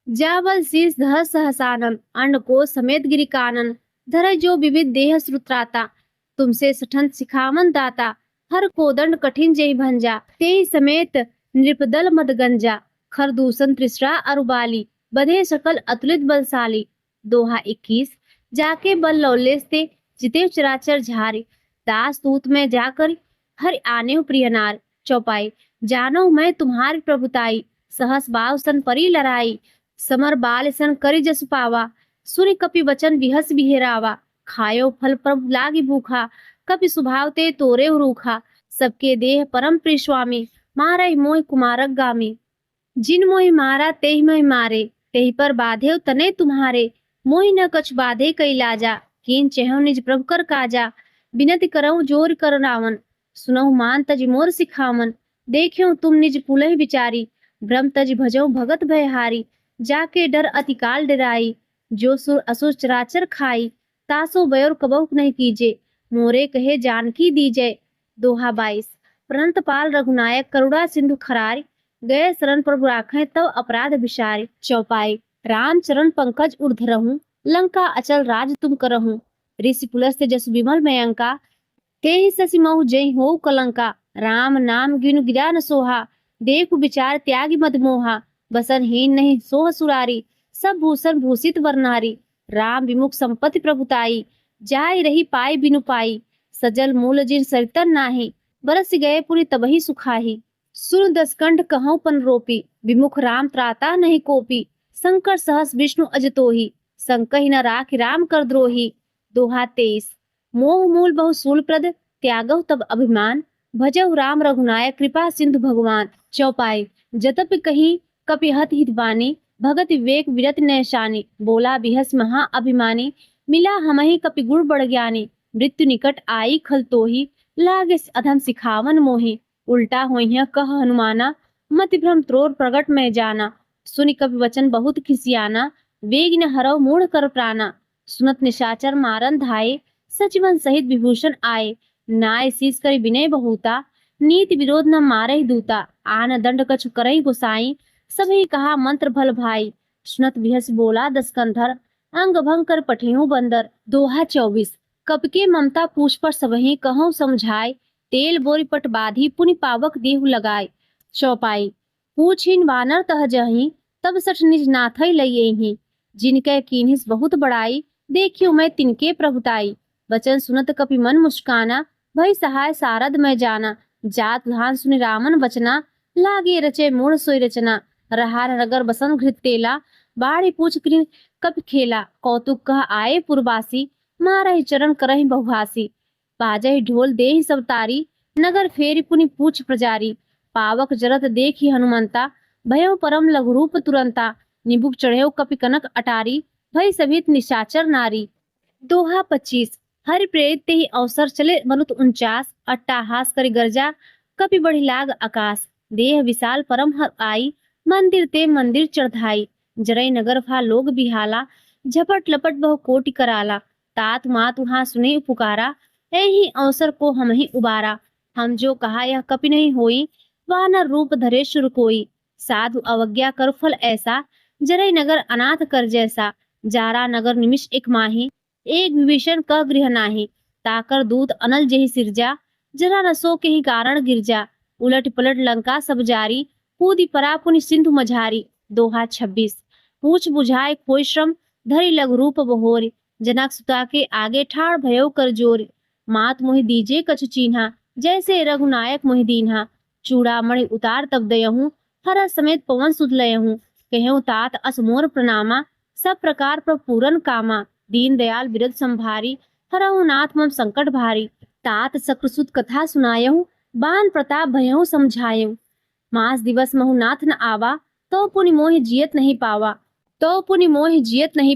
जावल शीस धर सहसानन, अंड को समेत गिरि कानन। धर जो विविध देह श्रुत्राता, तुमसे सठन सिखावन दाता। हर कोदंड कठिन जय भंजा, ते समेत नृपदल मदगंजा। खरदूषण त्रिसरा अरुबाली, बधे सकल अतुलित बलशाली। दोहा 21। जाके बल लौलेस ते, जिते चराचर झारी। दास दूत में जाकर, हर आने प्रिय नार। चौपाई। जानो मैं तुम्हारी प्रभुताई, सहस बाव सन परी लड़ाई। समर बाल सन करि जस पावा, सुनि कपि वचन बिहस बिहेरावा। खायो फल प्रभु लागी भूखा, कपि सुभाव ते तोरे रूखा। सबके देह परम प्रिय स्वामी, मारहि मोहि कुमारक गामी। जिन मोहि मारा तेहि मैं मारे, तेहि पर बाधेउ तने तुम्हारे। मोहि न कछु बाधे कई लाजा, कीन चेहु निज प्रभु कर काजा। बिनति करऊं जोर कर नावन, सुनहु मान तज मोर सिखावन। देखियो तुम निज पुलहि विचारी, ब्रह्म तज भजऊ भगत भयहारी। जाके डर अति काल डराई, जो सुर असुर चराचर खाई। तासो बयोर कबहु नहीं कीजे, मोरे कहे जानकी दीजे। दोहा 22। प्रणत पाल रघुनायक, करुणा सिंधु खरारी। गए शरण प्रभु राखें, तव अपराध विसारी। चौपाई। राम चरण पंकज ऊर्ध रहूं, लंका अचल राज तुम करहूं। ऋषि पुलस्त्य जस विमल मयंका, तेहि ससि महु जय होउ कलंका। राम नाम गिनु गिरा न सोहा, देखु विचार त्यागी मद मोहा। बसन हीन नहीं सोह सुरारी, सब भूषण भूषित वरनारी। राम विमुख संपत्ति प्रभुताई, जाय रही पाई बिनु पाई। सजल मूल जिन सरितन नाही, बरस गए पुनि तबहि सुखाही। सुन दसकंठ कहऊं पन रोपी, विमुख राम त्राता नहीं कोपी। शंकर सहस विष्णु अजतोही, संकहि न राखि राम कर द्रोही। दोहा 23। मोह मूल बहु शूलप्रद, त्यागहु तब अभिमान। भजहु राम रघुनायक, कृपा सिंधु भगवान। चौपाई। जतपि कहीं कपि हत हित बानी, भगत विवेक विरत नैशानी। बोला बिहस महा अभिमानी, मिला हमहि कपि गुण बड़ ज्ञानी। मृत्यु निकट आई खल तोही, लागे अधम सिखावन मोही। उल्टा होइह कह हनुमाना, मति भ्रम त्रोर प्रगट में जाना। सुनि कपि वचन बहुत खिसियाना, वेग न हरौ मूढ़ कर प्राणा। सुनत निशाचर मारन धाये, सचिवन सहित विभूषण आए। नाय शीस करि विनय बहुता, नीति विरोध न मारहि दूता। आन दंड कछु करहि गोसाई, सभी कहा मंत्र भल भाई। सुनत बिहस बोला दसकंधर, अंग भंग कर पठिहु बंदर। दोहा 24। कब के ममता पूछ पर सबहि कहूँ समझाए, तेल बोरी पट बाधी पुनि पावक देहु लगाए। चौपाई। पूछिन वानर तह जहीं, तब सठ निज नाथै लइयहि। जिनके कीन्हिस बहुत बड़ाई, देखियो मैं तिनके प्रभुताई। वचन सुनत कपि मन मुस्काना, भई सहाय सारद में जाना। जात धान सुनि रामन वचना, लागे रचे मूढ़ सोई रचना। रहार नगर बसन घृत तेला, बाढ़ी पूछ कृ कपि खेला। कौतुक कह आए पुरवासी, मारहि चरण करहि बहुभासी। बाजहि ढोल देहि सब तारी, नगर फेरी पुनि पूछ प्रजारी। पावक जरत देखी हनुमंता, भयो परम लघु रूप तुरंता। निबुक चढ़ेउ कपि कनक अटारी, भई सभित निशाचर नारी। दोहा 25। हरि प्रेरित तेहि अवसर चले मनुत 49। अट्टाहास करि गर्जा, कपि बढ़ी लाग आकाश। देह विशाल परम हर आई, मंदिर ते मंदिर चढ़ाई। जरई नगर फा लोग बिहाला, झपट लपट बहु कोटि कराला। तात मात वहाँ सुने पुकारा, एहि अवसर को हम ही उबारा। हम जो कहा यह कपि नहीं होई, वानर रूप धरे शुर कोई। साधु अवज्ञा कर फल ऐसा, जरई नगर अनाथ कर जैसा। जारा नगर निमिष एक माही, एक विभीषण का गृह नाही। ताकर दूत अनल जेहि सिरजा, जरा न सो के ही कारण गिरजा। उलट पलट लंका सब जारी, कूदी परा पुनि सिंधु मझारी। दोहा 26। पूछ बुझाए खोई श्रम, धरि लघु रूप बहोर। जनक सुता के आगे ठाड़ भयो कर जोर। मात मोहि दीजे कछु चीन्हा, जैसे रघुनायक मोहि दीन्हा। चूड़ामणि उतार तब दयहूँ, हर समेत पवन सुत लयहूँ। कहूँ तात अस मोर प्रणामा, सब प्रकार पर पूरन कामा। दीन दयाल बिरद संभारी, हरहु नाथ मम संकट भारी। तात सक्रसुत कथा सुनायहूँ, बान प्रताप भयहु समझायहूँ। मास दिवस महु नाथ न आवा, तो पुनि मोहि जियत नहीं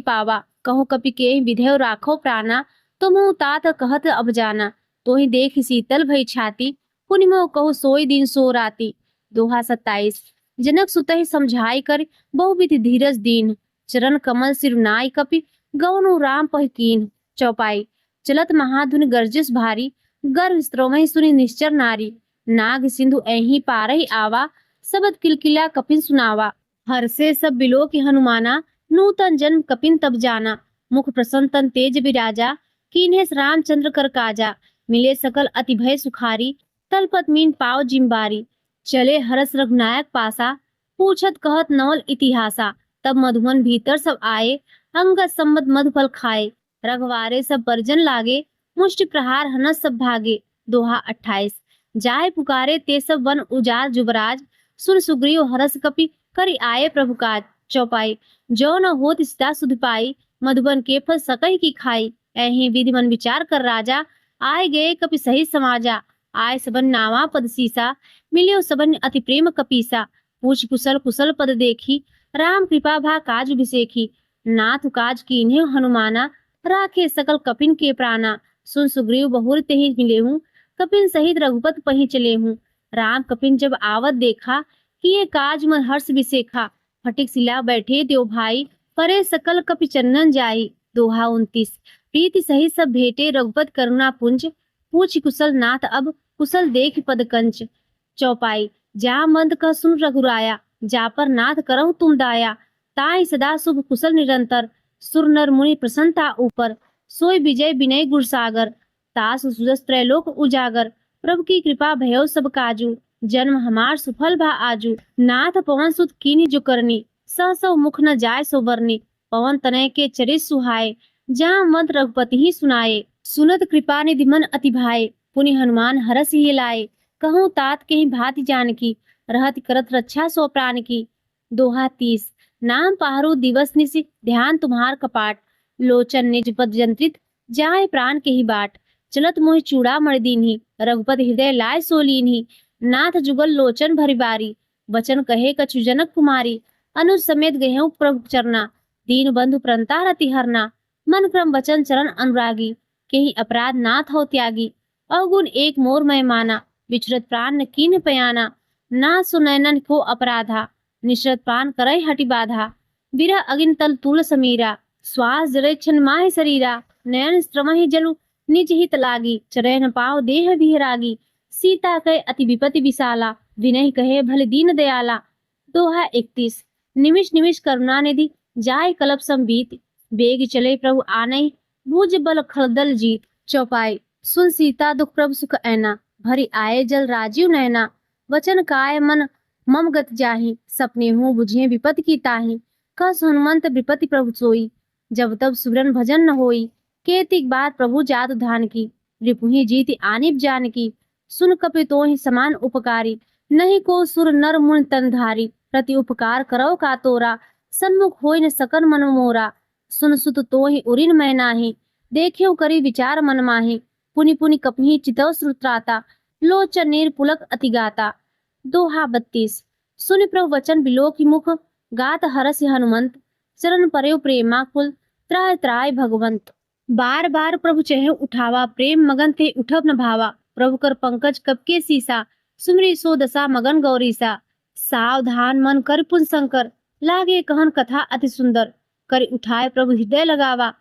पावा। कहूँ कपि के विधेय राखो प्राणा, तो मुँह तात कहत अब जाना। तो ही देख शीतल भई छाती, पुनि मोह कहु सोई दिन सो राती। दोहा 27। जनक सुतहि समझाई कर, बहुविधि धीरज दीन। चरण कमल सिर नाई कपि, गौनु राम पहि कीन। चौपाई। चलत महाधुनि गर्जिस भारी, गर्भ स्त्रोमहि सुनि निश्चर नारी। नाग सिंधु ऐहि पारहि आवा, सबद किलकिला कपिन सुनावा। हर से सब बिलो की हनुमाना, नूतन जन्म कपिन तब जाना। मुख प्रसन्न तन तेज विराजा, कीन्हे रामचंद्र कर काजा। मिले सकल अति भय सुखारी, तलपत मीन पाव जिम्बारी। चले हरस रघुनायक पासा, पूछत कहत नवल इतिहासा। तब मधुमन भीतर सब आए, अंगद सम्मत मधुफल खाए। रघवारे सब परजन लागे, मुष्टि प्रहार हनस सब भागे। दोहा 28। जाय पुकारे ते सब वन उजार जुबराज, सुन सुग्रीव हरस कपि करि आए प्रभु काज। चौपाई। जो न होत सीता सुध पाई, मधुबन के फल सकहि की खाई। ऐहि विधि मन विचार कर राजा, आए गए कपि सही समाजा। आय सबन नावा पद सीसा, मिलियो सबन अति प्रेम कपीसा। पूछ कुशल कुशल पद देखी, राम कृपा भा काज बिसेखी। नाथ काज कीन्हे हनुमाना, राखे सकल कपिन के प्राणा। सुन सुग्रीव बहुर तेहि मिलेहूँ, कपिन सहित रघुपत पहि चलेहूँ। राम कपिन जब आवत देखा, किए काज मन हर्ष बिसेखा। फटिक सिला बैठे देव भाई, परे सकल कपि चंदन जाई। दोहा 29। प्रीति सहित सब भेटे रघुपत करुणा पुंज, पूछ कुशल नाथ अब कुशल देख पद कंच। चौपाई। जा मंद कह सुन रघुराया, जा पर नाथ करहु तुम दाया। ताई सदा शुभ कुशल निरंतर, सुर नर मुनि प्रसन्नता ऊपर। सोई विजय विनय गुरसागर, तास सुजस त्रैलोक उजागर। प्रभु की कृपा भयो सब काजू, जन्म हमार सुफल भा आजू। नाथ पवन सुत कीन्ही जो करनी, सहसौ मुख न जाय सो बरनी। पवन तनय के चरित सुहाए, जहाँ मंत्र रघुपति ही सुनाए। सुनत कृपा निधि मन अति भाए, पुनि हनुमान हरस ही लाए। कहूँ तात के ही भांति जानकी, रहत करत रक्षा सो प्राण की। दोहा 30। नाम पाहरू दिवस निसि, ध्यान तुम्हार कपाट। लोचन निज पद जंत्रित, जाए प्राण के ही बाट। चलत मोहि चूड़ा मणि दीन्ही, रघुपति हृदय लाय सो लीन्ही। नाथ जुगल लोचन भरि बारी, वचन कहे कछु जनक कुमारी। अनुज समेत गयहूँ प्रभु चरना, दीन बंधु प्रंता रति हरना। मन क्रम वचन चरण अनुरागी, केहि अपराध नाथ हो त्यागी। अवगुण एक मोर मैं माना, विचरत प्राण न कीन्ह पयाना। ना सुनैनन को अपराधा, निश्रत प्राण करय हटि बाधा। बिरह अगिन तल तूल समीरा, श्वास जरे छन माहि शरीरा। नयन स्त्रमहि जलु निज हित लागी, चरय न पाव देह विहरागी। सीता कहे अति विपति विशाला, विनय कहे भले दीन दयाला। दोहा 31। निमिष निमिष करुणा निधि, जाय कलप संबीत। बेग चले प्रभु आनई, भुज बल खलदल जीत। चौपाई। सुन सीता दुख प्रभु सुख ऐना, भरि आए जल राजीव नैना। वचन काय मन मम गत जाहि, सपने हूँ बुझिए विपति की ताहि। कस हनुमंत विपति प्रभु सोई, जब तब सुरन भजन न होई। केतिक बार प्रभु जात धान की, रिपुहि जीति आनिब जानकी। सुन कपि तोहि समान उपकारी, नहीं को सुर नर मुनि तन धारी। प्रति उपकार करौ का तोरा, सन्मुख होई न सकन मन मोरा। सुन सुत तोहि उरिन मैं नाही, देख्यो करी विचार मन माहि। पुनि पुनि कपहि चितौ श्रुत्राता, लोचन नीर पुलक अति गाता। दोहा 32। सुनि प्रभु वचन बिलो की मुख, गात हरसि हनुमंत। चरण पर्यो प्रेमाकुल, त्राय त्राय भगवंत। बार बार प्रभु चहे उठावा, प्रेम मगन थे उठब न भावा। प्रभु कर पंकज कब के सीसा, सुमरी सो दशा मगन गौरीसा। सावधान मन कर पुन शंकर, लागे कहन कथा अति सुंदर। कर उठाए प्रभु हृदय लगावा,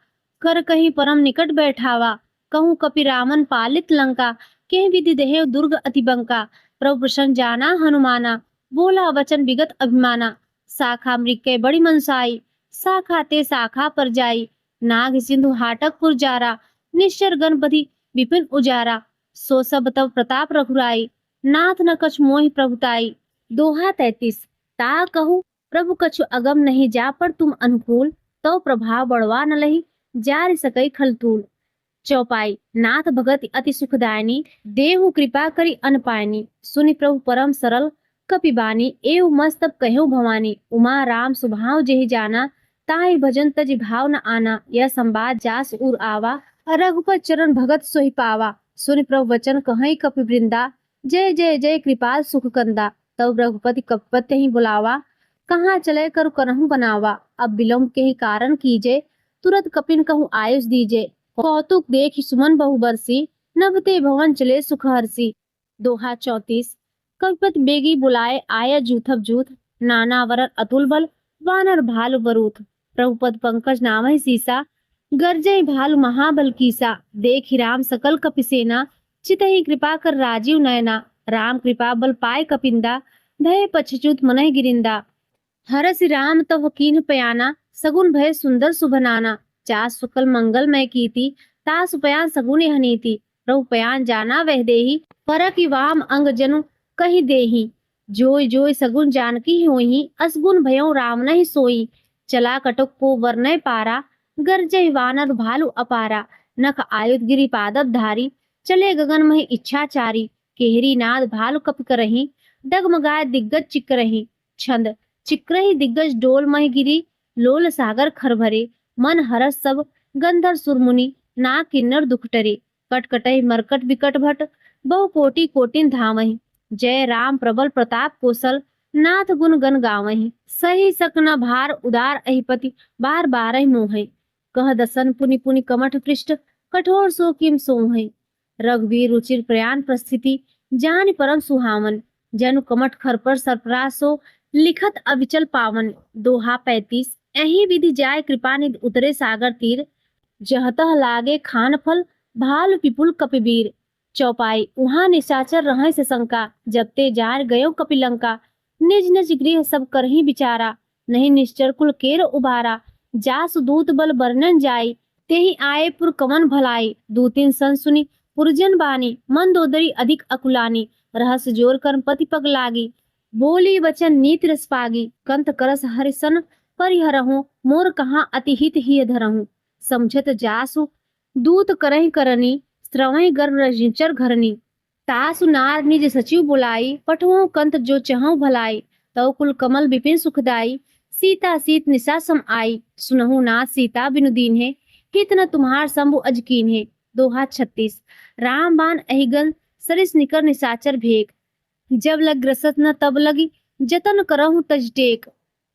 कर कहीं परम निकट बैठावा। कहूँ कपि रामन पालित लंका, के विधि देहे दुर्ग अति बंका। प्रभु प्रसन्न जाना हनुमाना, बोला वचन विगत अभिमाना। शाखा मृग के बड़ी मनसाई, शाखा ते शाखा पर जाई। नाग सिंधु हाटक पुर जारा, निश्चर गणपति विपिन उजारा। सो सब तब प्रताप रघुराई, नाथ न कछ मोहि प्रभुताई। दोहा 33। ता कहूँ प्रभु कछु अगम नहीं जा पर तुम अनुकूल, तो प्रभाव बढ़वा न लही, जार सकई खलतूल। चौपाई। नाथ भगत अति सुखदायनी, देहु कृपा करी अनपायनी, सुनि प्रभु परम सरल कपिबानी, एव मस्तब कहु भवानी, उमा राम सुभाव जेहि जाना, ताहि भजन तज भाव न आना, यह संवाद जास उर आवा, रघुपत चरण भगत सोहि पावा, सुनि प्रभु वचन कहई कपि वृंदा, जय जय जय कृपाल सुख कंदा। तब रघुपति कपपत ही बुलावा, कहाँ चले कर करहु बनावा, अब विलम्ब के ही कारण कीजे, तुरंत कपिन कहूँ आयुष दीजे। कौतुक देखि सुमन बहु बरसी, नभते भवन चले सुख हरसी। दोहा 34। कपिपत बेगी बुलाए आया जूथब जूथ, नाना वरन अतुल बल, वानर भालु बरूथ। प्रभुपद पंकज नामहि सीसा, गर्जय भालु महाबल कीसा। देखि राम सकल कपिसेना, चितहि कृपा कर राजीव नयना। राम कृपा बल पाए कपिंदा, भय पछचुत मनहि गिरिंदा। हरसि राम तव कीन्ह पयाना, सगुन भय सुंदर सुभनाना। चास सुकल मंगलमय कीति, तास उपयान सगुन यह नीति। प्रभु पयान जाना वह देही, परखि वाम अंग जनु कहि देही। जोय जोय सगुन जानकी होई, असगुन भयों राम नहीं सोई। चला कटक को वर्णय पारा, गर्जय वानर भालु अपारा। नख आयुध गिरि पादप धारी, चले गगन महि इच्छाचारी। केहरी नाद भालु कपि करही, डगमगाए दिग्गज चिकरही। छंद। चिकरही दिग्गज डोल महि गिरी, लोल सागर खर भरे। मन हरस सब गंधर सुरमुनि, ना किन्नर दुख टरे। कटकटहि मरकट विकट भट, बहु कोटि कोटिन धामहि। जय राम प्रबल प्रताप कौशल, नाथ गुण गण गावहि। सही सक न भार उदार अहिपति, बार बारहि मोहि। कह दसन पुनि पुनि कमठ पृष्ठ, कठोर सो किम सोहै। रघुवीर रुचिर प्रयाण प्रस्थिति, जानि परम सुहावन। जनु कमठ खर पर सरपरासो, लिखत अविचल पावन। दोहा 35। एही विधि जाय कृपा निधि उतरे सागर तीर, जहतह लागे खान फल, भाल पिपुल कपिबीर। चौपाई। वहां निशाचर रहें से शंका, जबते जार गयो कपिलंका। निज निज गृह सब करही विचारा, नहीं निश्चर कुल केर उबारा। जासु दूत बल वर्णन जाई, तेहि आए पुर कवन भलाई। दूतिन सन सुनी पुरजन बानी, मंदोदरी अधिक अकुलानी। रहस जोर कर पति पग लागी, बोली वचन नीति रस पागी। कंत करस हरिसन परिहरहूँ, मोर कहाँ अति हित ही धरहूँ। समझत जासु दूत करहि करनी, श्रवहि गर्भ रजिंचर घरनी। तासु नार निज सचिव बुलाई, पठवों कंत जो चहु भलाई। तव कुल कमल विपिन सुखदाई, सीता सीत निशा सम आई। सुनहु नाथ सीता बिनु दीन्हे, हित न तुम्हार शंभु अजकीन है। दोहा 36। राम बाण अहिगन, सरिस निकर निशाचर भेक। जब लग ग्रसत न तब लगी, जतन करहु तज टेक।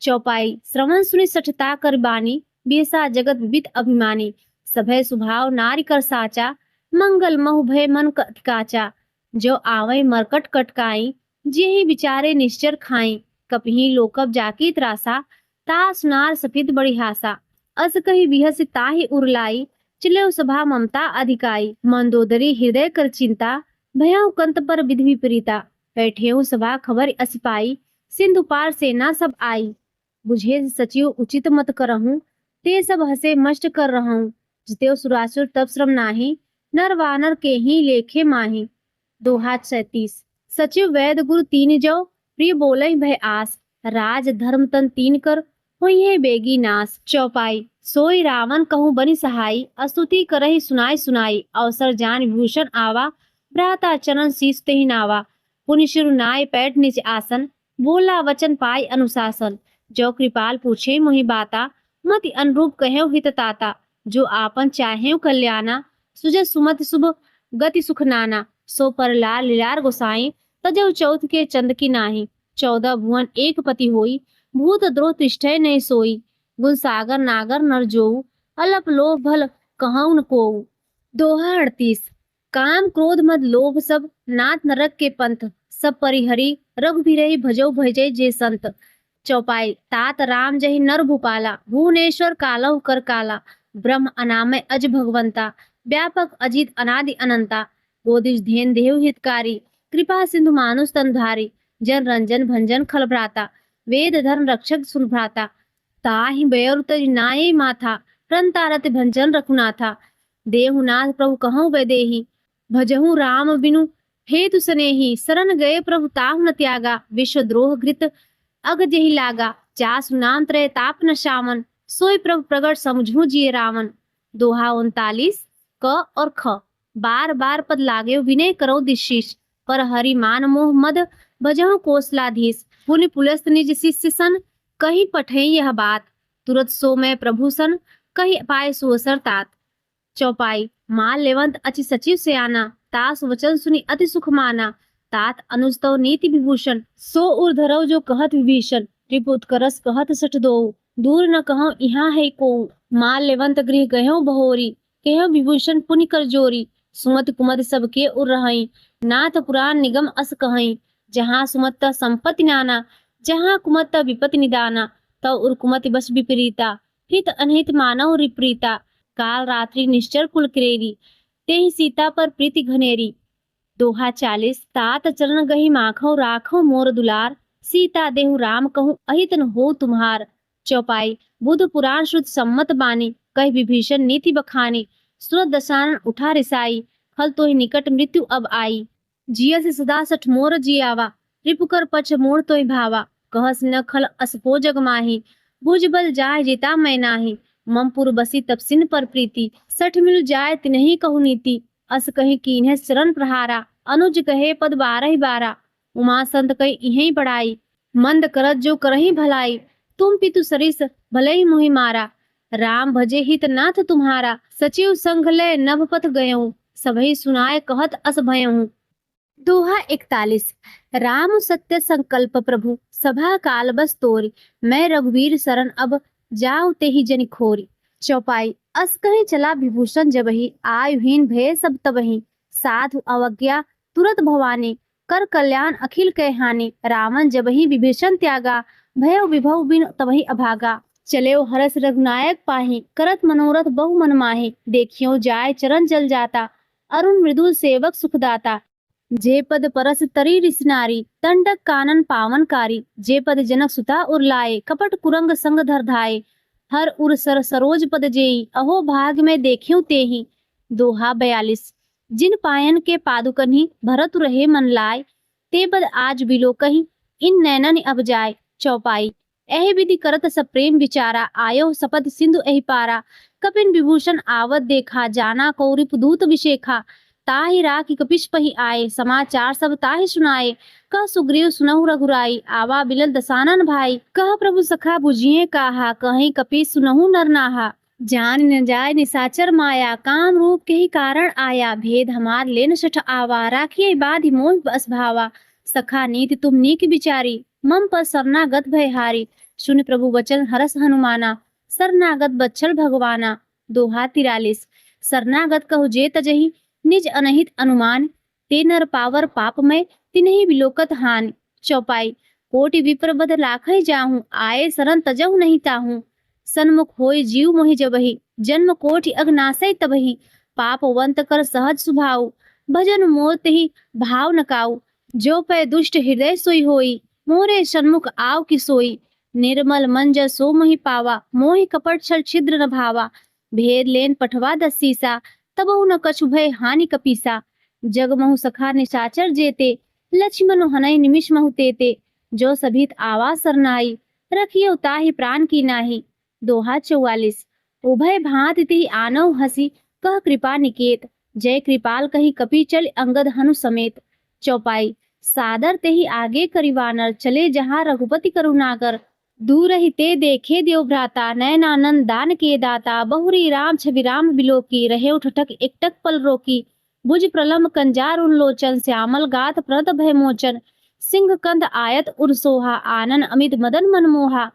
चौपाई। श्रवण सुनि सठता कर बानी, बेसा जगत विदित अभिमानी। सभय स्वभाव नारी कर साचा, मंगल महु भय मन काचा। जो आवै मरकट कटकाई, जेहि विचारे निश्चर खाई। कपिहि लोकब जाकी त्रासा, तास नार सफिद बड़ी हासा। अस कहि बिहस ताहि उरलाई, चलो सभा ममता अधिकाई। मंदोदरी हृदय कर चिंता, भयउ कंत पर विधि विपरीता। बैठेऊ सभा खबर असिपाई, सिंधु पार सेना सब आई। बुझे सचिव उचित मत करहूँ, ते सब हसे मष्ट कर रहूँ। जितेव सुरासुर तब श्रम नाही, नर वानर के ही लेखे माही। दोहा 37। सचिव वैद गुरु तीन जो, प्रिय बोले भय आस। राज धर्म तन तीन कर, हुई है बेगी नास। चौपाई। सोई रावण कहूँ बनि सहाई, अस्तुति करहि सुनाई सुनाई। अवसर जान विभूषण आवा, भ्राता चरण शीस तेहि नावा। पुनि शिरु नाय पैठ निज आसन, बोला वचन पाई अनुशासन। जो कृपाल पूछे मोहि बाता, मति अनुरूप कहेउ हित ताता। जो आपन चाहेउ कल्याणा, सुजय सुमति शुभ गति सुख नाना। सो पर लाल लीलार गोसाई, तजौ चौथ के चंद की नाही। 14 भुवन एक पति होई, भूत द्रोह तिष्ठै नहीं सोई। गुण सागर नागर नर जोऊ, अलप लोभ भल कहउँ न कोऊ। दोहा 38। काम क्रोध मद लोभ सब, नाथ नरक के पंथ। सब परिहरी रघुबीरहि भजौ भजै जे संत। चौपाई। तात राम जहि नर भूपाला, भुवनेश्वर कालहु कर काला। ब्रह्म अनामय अज भगवंता, व्यापक अजित अनादि अनंता। गोदिश धेन देहु हितकारी, कृपा सिंधु मानुष तन धारी। जन रंजन भंजन खल भ्राता, वेद धर्म रक्षक सुन भ्राता। ताहि बयरु तज नाये माथा, रंतारत भंजन रघुनाथा। देहुनाथ प्रभु कहूँ वैदेही, भजहु राम बिनु हेतु सनेही। शरण गए प्रभु ताहु न त्यागा, विश्व द्रोह घृत अग जेहि लागा। जासु नाम त्रय ताप न शामन, सोई प्रभु प्रगट समझू जिए रावण। दोहा 39 क और ख। बार बार पद लागे विनय करो दिशीष, पर हरि मान मोह मद भजहु कोसलाधीश। पुनि पुलस्त निज शिष्य सन, कहीं पठे यह बात, तुरत सो मैं प्रभु सन, कहीं पाए सो सर तात। चौपाई। माल लेवंत अचि सचिव से आना, तास वचन सुनी अति सुख माना। तात अनुस्तव नीति विभूषण, सो उर धरव जो कहत विभीषण। रिपुत करस कहत सठ दो, दूर न कहो यहाँ है को। माल लेवंत गृह गयो बहोरी, कहो विभूषण पुनि कर जोरी। सुमत कुमत सबके उर रहई, नाथ पुराण निगम अस कहई। जहाँ सुमत संपत्ति नाना, जहाँ कुमत विपत्ति निदाना। तव उर कुमति बस विपरीता, हित अनहित मानव रिप्रीता। काल रात्रि निश्चर कुल क्रेरी, तेहि सीता पर प्रीति घनेरी। दोहा 40 तात चरण गही माखो राखो मोर दुलार, सीता देहु राम कहूँ अहित न हो तुम्हार। चौपाई। बुध पुराण श्रुत सम्मत बानी, कह विभीषण नीति बखानी। सुरत दशानन उठा रिसाई, खल तोहि निकट मृत्यु अब आई। जिया से सदा सठ मोर जियावा, रिपुकर पछ मोर तोहि भावा। कहस न खल असपो जग माही, भुज बल जाय जिता मैं नाही। ममपुर बसी तपसिन पर प्रीति, सठ मिल जाय तिन्हि कहु नीति। अस कहि कीन्हे चरण प्रहारा, अनुज कहे पद 12 उमा संत कही इहीं बड़ाई। मंद करत जो करही भलाई, तुम पितु सरिस भले मुहि मारा। राम भजे हित नाथ तुम्हारा, सचिव संग ले नभ पथ गयऊँ। सबहि सुनाय कहत अस भयऊँ। दोहा 41 राम सत्य संकल्प प्रभु, सभा काल बस तोरी। मैं रघुवीर शरण अब, जाऊं तेहि जनि खोरी। चौपाई। अस कहीं चला विभूषण जबहि, आयुहीन भय सब तबहि। साधु अवज्ञा तुरत भवानी, कर कल्याण अखिल कै हानि। रावण जबहि विभीषण त्यागा, भयो विभव बिन तबहि अभागा। चले हरस रघुनायक पाही, करत मनोरथ बहु मन माही। देखियो जाय चरण जल जाता, अरुण मृदुल सेवक सुखदाता। जे पद परस तरी रिसनारी, तंडक कानन पावनकारी। जे पद जनक सुता उरलाए, कपट कुरंग संग धर धाये। हर उर सर सरोज पद जेई, अहो भाग में देखियो तेहि। दोहा 42 जिन पायन के पादुकन्हि, भरत रहे मन लाय। ते पद आज बिलो कहीं, इन नैनन अब जाय। चौपाई। एहि विधि करत सब प्रेम विचारा, आयो सपद सिंधु एहि पारा। कपिन विभूषण आवत देखा, जाना कौरिप दूत विशेखा। ताहि राखी कपिश पहि आए, समाचार सब ताहि सुनाए। कह सुग्रीव सुनहु रघुराई, आवा बिलल दसानन भाई। कह प्रभु सखा बुझिए काहा, कहीं कपि सुनहु नर नाहा। जान न जाय निसाचर माया, काम रूप के ही कारण आया। भेद हमार लेन सठ आवा, राखिए बाधि मोह बस भावा। सखा नीति तुम नीक विचारी, मम पर शरणागत भयहारी। सुन प्रभु वचन हरस हनुमाना, शरणागत बच्छल भगवाना। दोहा 43 शरणागत कहु जे तजहि, निज अनहित अनुमान। ते नर पावर पाप में, तिन्हि बिलोकत हानि। चौपाई। कोटि विप्र बद लाखै जाहूं, आए शरण तजहु नहीं ताहूं। सन्मुख होय जीव मोहि जबहि, जन्म कोटि अगनासै तबहि। पापवंत कर सहज सुभाऊ, भजन मोर तेहि भाव नकाऊ। जो पै दुष्ट हृदय सोई होई, मोरे सन्मुख आव कि सोई। निर्मल मन जस सो मोहि पावा, मोहि कपट छल छिद्र न भावा। भेद लेन पठवा दसीसा, तबहु न कछु भय हानि कपीसा। जग महु सखा निशाचर जेते, लक्ष्मण हनई निमिष महु तेते। जो सभित आवा सरनाई, रखियो ताहि प्राण की नाही। दोहा 44 उभय भांत तिहि आनव हसी, कह कृपा निकेत। जय कृपाल कही कपि चल अंगद हनु समेत। चौपाई। सादर तेहि आगे करिवानर, चले जहाँ रघुपति करुणाकर। दूर ही ते देखे देव भ्राता, नयनानंद दान के दाता। बहुरी राम छवि राम बिलोकी, रहे उठटक एकटक पल रोकी। भुज प्रलम्ब कंजार उन्लोचन, श्यामल गात प्रद भय मोचन। सिंह कंद आयत उर सोहा, आनन अमित मदन मनमोहा।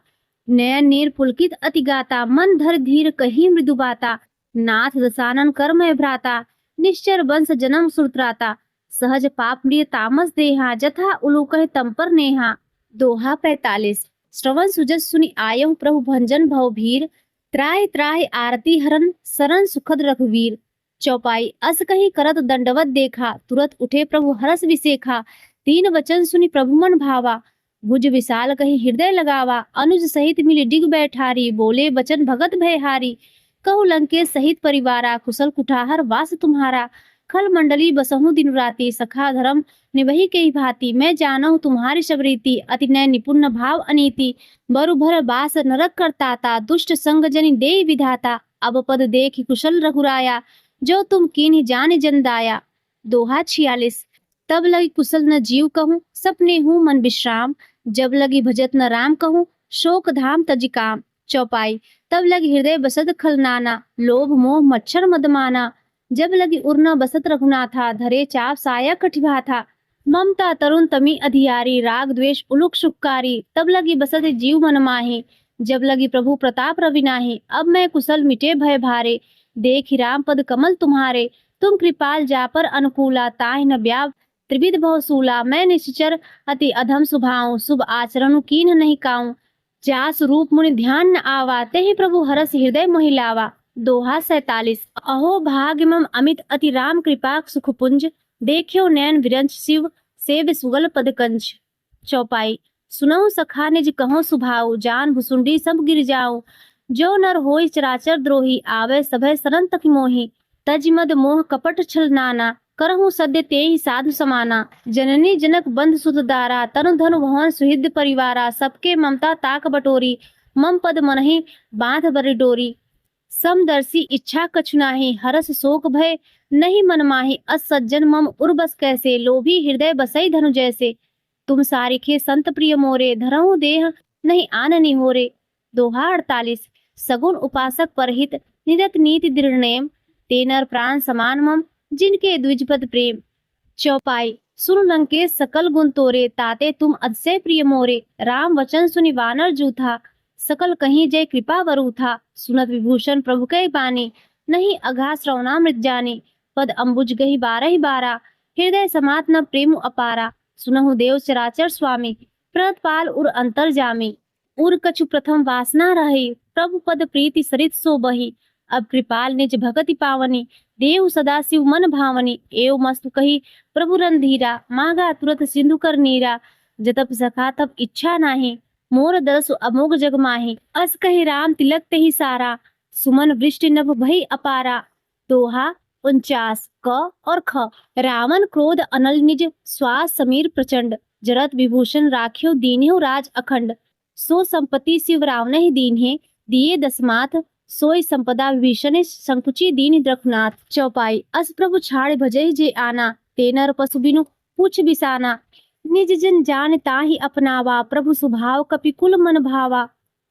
नयन नीर पुलकित अति गाता, मन धर धीर कही मृदु बाता। नाथ दसानन कर्मय भ्राता, निश्चर वंश जन्म सुरत्राता। सहज पाप मृय तामस देहा, जथा उलूकह तम पर नेहा। दोहा 45 श्रवण सुजस सुनि आयहु प्रभु भंजन भव भीर। त्राहि त्राहि आरती हरन, सरन सुखद रघुवीर। चौपाई। अस कही करत दंडवत देखा, तुरत उठे प्रभु हरस विसेखा। तीन वचन सुनि प्रभु मन भावा, भुज विशाल कही हृदय लगावा। अनुज सहित मिली डिग बैठारी, बोले वचन भगत भयहारी। कहु लंकेश सहित परिवारा, कुशल कुठाहर वास तुम्हारा। खल मंडली बसहु दिन राति, सखा धर्म निभहि के ही भांति। मैं जानहु तुम्हारी सब रीति, अति नय निपुण न भाव अनीति। बरु भर बास नरक करताता, दुष्ट संग जनि देई विधाता। अब पद देखि कुशल रघुराया, जो तुम कीन्हि जाने जन दाया। दोहा 46। तब लगी कुशल न जीव कहूँ, सपने हूँ मन विश्राम। जब लगी भजत न राम कहूँ, शोक धाम तजि काम। चौपाई। तब लगी हृदय बसत खल नाना, लोभ मोह मच्छर मदमाना। जब लगी उर न बसत रघुनाथा, धरे चाप साया कटिभा था। ममता तरुण तमी अधियारी, राग द्वेष उलुक सुखकारी। तब लगी बसत जीव मन माही, जब लगी प्रभु प्रताप रविनाही। अब मैं कुशल मिटे भय भारे, देखि राम पद कमल तुम्हारे। तुम कृपाल जा पर अनुकूला, ताहि न ब्याव त्रिविध बहुसूला। मैं निश्चर अति अधम सुभाऊं, शुभ आचरण कीन्ह नहीं काऊं। जास रूप मुनि ध्यान न आवा, तेहि प्रभु हरस हृदय मोहि लावा। दोहा 47। अहो भाग्य मम अमित अति राम कृपा सुख पुंज। देखियो नैन विरंच शिव, सेव सुगल पद कंच। चौपाई। सुनहु सखा निज कहो सुभाऊ, जान भुसुंडी सब गिर जाऊं। जो नर होई चराचर द्रोही, आवे सभय सरन तक मोही। तज मद मोह कपट छल नाना, करहु सद्य तेहि साधु समाना। जननी जनक बंध सुत दारा, तनु धनु भवन सुहृद परिवारा। सबके ममता ताक बटोरी, मम पद मनहि बांध बरि डोरी। समदर्शी इच्छा कछु नाही, हरस शोक भय नहीं मन माही। अस सज्जन मम उर बस कैसे, लोभी हृदय बसई धनु जैसे। तुम सारिखे संत प्रिय मोरे, धरहु देह नहीं आननी होरे। दोहा 48। सगुन उपासक परहित, निरत नीति दृढ़ नेम। ते नर प्राण समान मम, जिनके द्विजपद प्रेम। चौपाई। सुन लंकेश सकल गुण तोरे, ताते तुम अतिशय प्रिय मोरे। राम वचन सुनि वानर जूथा, सकल कहीं जय कृपा वरु था। सुनत विभूषण प्रभु कै बानी, नहीं अघा श्रवणामृत जानी। पद अम्बुज गही बारहि बारा, हृदय समात न प्रेम अपारा। सुनहु देव चराचर स्वामी, प्रणत पाल उर अंतर जामी। उर कछु प्रथम वासना रही, प्रभु पद प्रीति सरित सो बही। अब कृपाल निज भगति पावनी, देव सदा शिव मन भावनी। एव मस्तु कही प्रभु रणधीरा, मांगा तुरत सिंधु कर नीरा। जतप सखा तब इच्छा नाही, मोर दरसु अमोघ जग माही। अस कही राम तिलक तेहि सारा, सुमन वृष्टि नभ भई अपारा। दोहा 49। क और ख। रावण क्रोध अनल निज, श्वास समीर प्रचंड। जरत विभूषण राख्यो दीन्हु राज अखंड। सो संपत्ति शिव रावण दीन्हे, दिए दसमाथ। सोई संपदा विभीषण संकुची दीन रघुनाथ। चौपाई। अस प्रभु छाड़ भजई जे आना, ते नर पशु बिनु पूछ बिसाना। निज जन जान ताहि अपनावा, प्रभु स्वभाव कपिकुल मन भावा।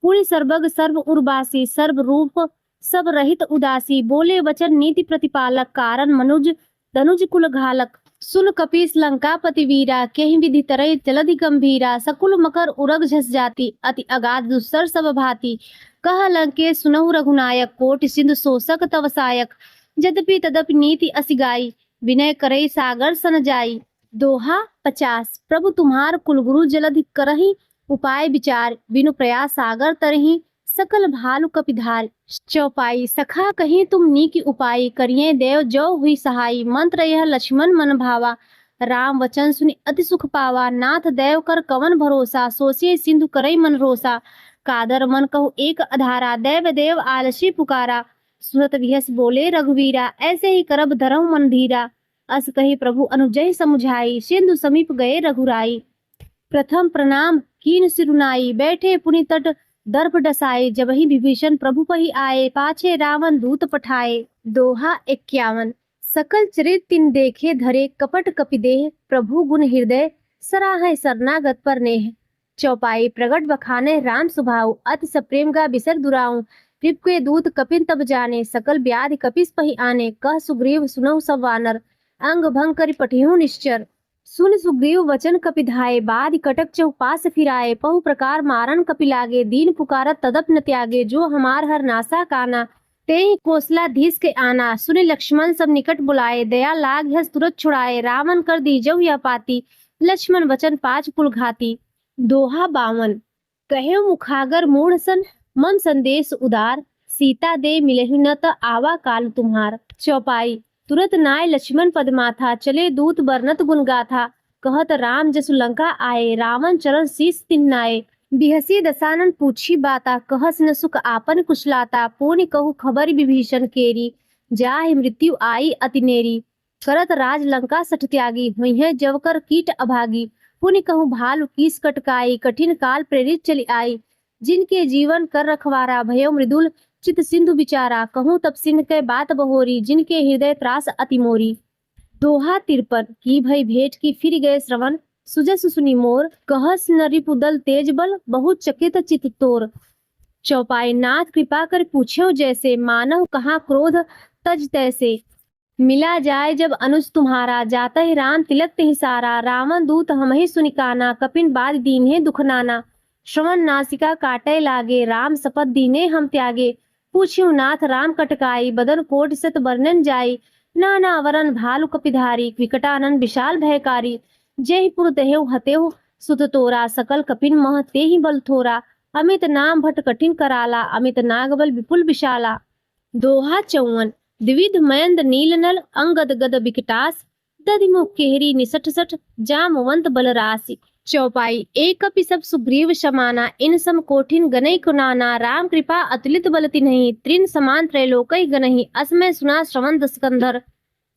पुनि सर्वग सर्व उर्वासी, सर्व रूप सब रहित उदासी। बोले वचन नीति प्रतिपालक, कारण मनुज तनुज कुल घालक। सुन कपीस लंकापति वीरा, केहि विधि तरई जलधि गंभीरा। सकुल मकर उरग झस जाति, अति अगाध दुस्सर सब भांति। कह लंकेश सुनहु रघुनायक, कोटि सिंधु शोषक तव सायक। यद्यपि तदपि नीति असि गाई, विनय करई सागर सन जाई। दोहा 50। प्रभु तुम्हार कुलगुरु जलधि करहि, उपाय विचार। बिनु प्रयास सागर तरहि, सकल भालु कपिधार। चौपाई। सखा कहीं तुम नीकी उपाय, करिए देव जो हुई सहाई। मंत्र यह लक्ष्मण मन भावा, राम वचन सुनि अति सुख पावा। नाथ देव कर कवन भरोसा, सोचिए सिंधु करई मन रोसा। कादर मन कहु एक अधारा, देव देव आलसी पुकारा। सुरत विहस बोले रघुवीरा, ऐसे ही करब धरहु मन धीरा। अस कही प्रभु अनुजय समुझाई, सिंधु समीप गए रघुराई। प्रथम प्रणाम कीन सिरुनाई, बैठे पुनि तट दर्प डसाए। जबहि विभीषण प्रभु पहि आए, पाछे रावण दूत पठाए। दोहा 51। सकल चरित तिन देखे धरे, कपट कपि देह। प्रभु गुण हृदय सराहै शरणागत पर नेह। चौपाई। प्रगट बखाने राम सुभाऊ, अति सप्रेम गा बिसर दुराऊ। विप के दूत कपिन तब जाने, सकल व्याधि कपिस पहि आने। कह सुग्रीव सुनहु सब वानर, अंग भंग करि पठिहु निश्चर। सुन सुग्रीव वचन कपिधाए, बाधि कटक चहुपास फिराए। पहु प्रकार मारन कपि लागे, दीन पुकारत तदप न त्यागे। जो हमार हर नासा काना, तेहि कौशलाधीश के आना। सुनि लक्ष्मण सब निकट बुलाए, दया लाग हस तुरत छुड़ाए। रावण कर दीजहु यह पाती, लक्ष्मण वचन पाँच कुल घाती। दोहा 52। कहे मुखागर मूढ़ सन, मन संदेश उदार। सीता दे मिलहि न त आवा काल तुम्हार। चौपाई। तुरत नाय लक्ष्मण पद माथा, चले दूत बरनत गुण गाथा। कहत राम जसु लंका आए, रावण चरण शीस तिन्नाए। बिहसी दसानन पूछी बाता, कहस न सुख आपन कुशलाता। पुनि कहु खबर विभीषण केरी, जाहि मृत्यु आई अति नेरी। करत राज लंका सठ त्यागी, हुई है जवकर कीट अभागी। पुनि कहूँ भालु कीस कटकाई, कठिन काल प्रेरित चली आई। जिनके जीवन कर रखवारा, भयो मृदुल चित सिंधु बिचारा। कहूँ तब सिंह के बात बहोरी, जिनके हृदय त्रास अति मोरी। दोहा 53 की भई भेंट की फिर गए श्रवण, सुजस सुनी मोर। कहस न रिपुदल तेज बल, बहुत चकित चित तोर। चौपाई नाथ कृपा कर पूछो जैसे, मानव कहाँ क्रोध तज तैसे। मिला जाए जब अनुज तुम्हारा, जाता ही राम तिलक ते सारा। रावण दूत हमहि सुनि काना, कपिन बाद दीन्हे दुख नाना। श्रवण नासिका काटे लागे, राम शपथ दीने हम त्यागे। पूछ्यु नाथ राम कटकाई, बदन कोट सत वर्णन जाई। नाना वरन भालु कपिधारी, विकटानन विशाल भयकारी। जेहि पुर देहु हतेहु सुत तोरा, सकल कपिन मह तेहि बल थोरा। अमित नाम भट कठिन कराला, अमित नागबल विपुल विशाला। दोहा 54 द्विविध मयंद नीलनल, अंगद गद विकटास। दधिमुख केहरी निसठ सठ, जामवंत बलरासि। चौपाई एक कपि सब सुग्रीव समाना, इन सम कोठिन गनई कुनाना। राम कृपा अतुलित बल तिन्हि, त्रिन समान त्रैलोकई गनहि। असमय सुना श्रवण दसकंधर,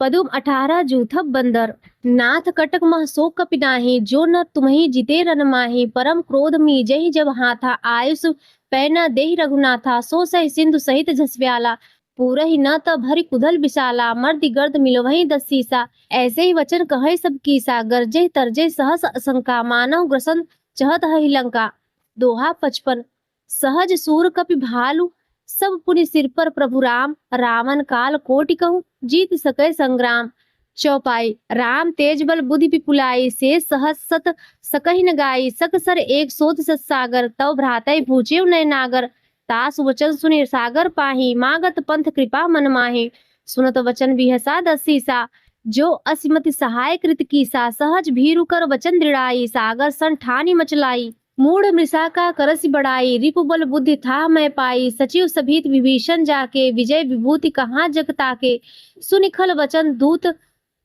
पदुम 18 जूथब बंदर। नाथ कटक मह सो कपि नाहि, जो न तुम्हि जिते रन माहि। परम क्रोध मी जहि जब हाथा, आयुष पै न देहि रघुनाथा। सो सहि सिंधु सहित झसव्याला, पूरहि न त भरि कुधल विशाला। मर्दि गर्द मिलवहि 10 सीसा, ऐसे ही वचन कहै सब कीसा। गरजे तरजे सहस असंका, मानव ग्रसन चहत हहि लंका। दोहा 55 सहज सूर कपि भालु, सब पुनि सिर पर प्रभु राम। रावण काल कोटि कहूँ, जीत सकै संग्राम। चौपाई राम तेज बल बुद्धि विपुलाई, से सहस सत सकहि न गाई। सकसर एक सोत सत सागर, तव भ्रातै पूछेउ नय नागर। तास वचन सुनि सागर पाही, मागत पंथ कृपा मन माही। सुनत वचन बिहसा 10 सीसा, जो असिमति सहाय कृत कीसा। सहज भीरु कर वचन दृढ़ाई, सागर सन ठानी मचलाई। मूढ़ मृषा का करसि बढ़ाई, रिपुबल बुद्धि था मैं पाई। सचिव सभीत विभीषण जाके, विजय विभूति कहाँ जग ताके। सुनिखल वचन दूत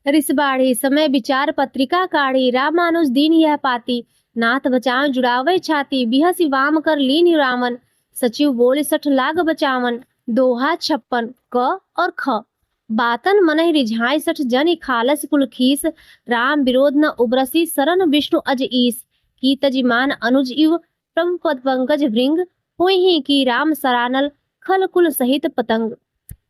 रिस बाढ़ी, समय विचार पत्रिका काढ़ी। रामानुज दीन यह पाती, नाथ बचाव जुड़ावे छाती। बिहसी वाम कर लीन रावण, सचिव बोले 60 लाग बचावन। दोहा 56 क और ख बातन मनहि रिझाई 60 जन खालस कुल खीस। राम विरोध न उबरसी, शरण विष्णु अज ईस। की तजिमान अनुज इव, प्रभु पद पंकज भृंग। हुई ही की राम सरानल, खल कुल सहित पतंग।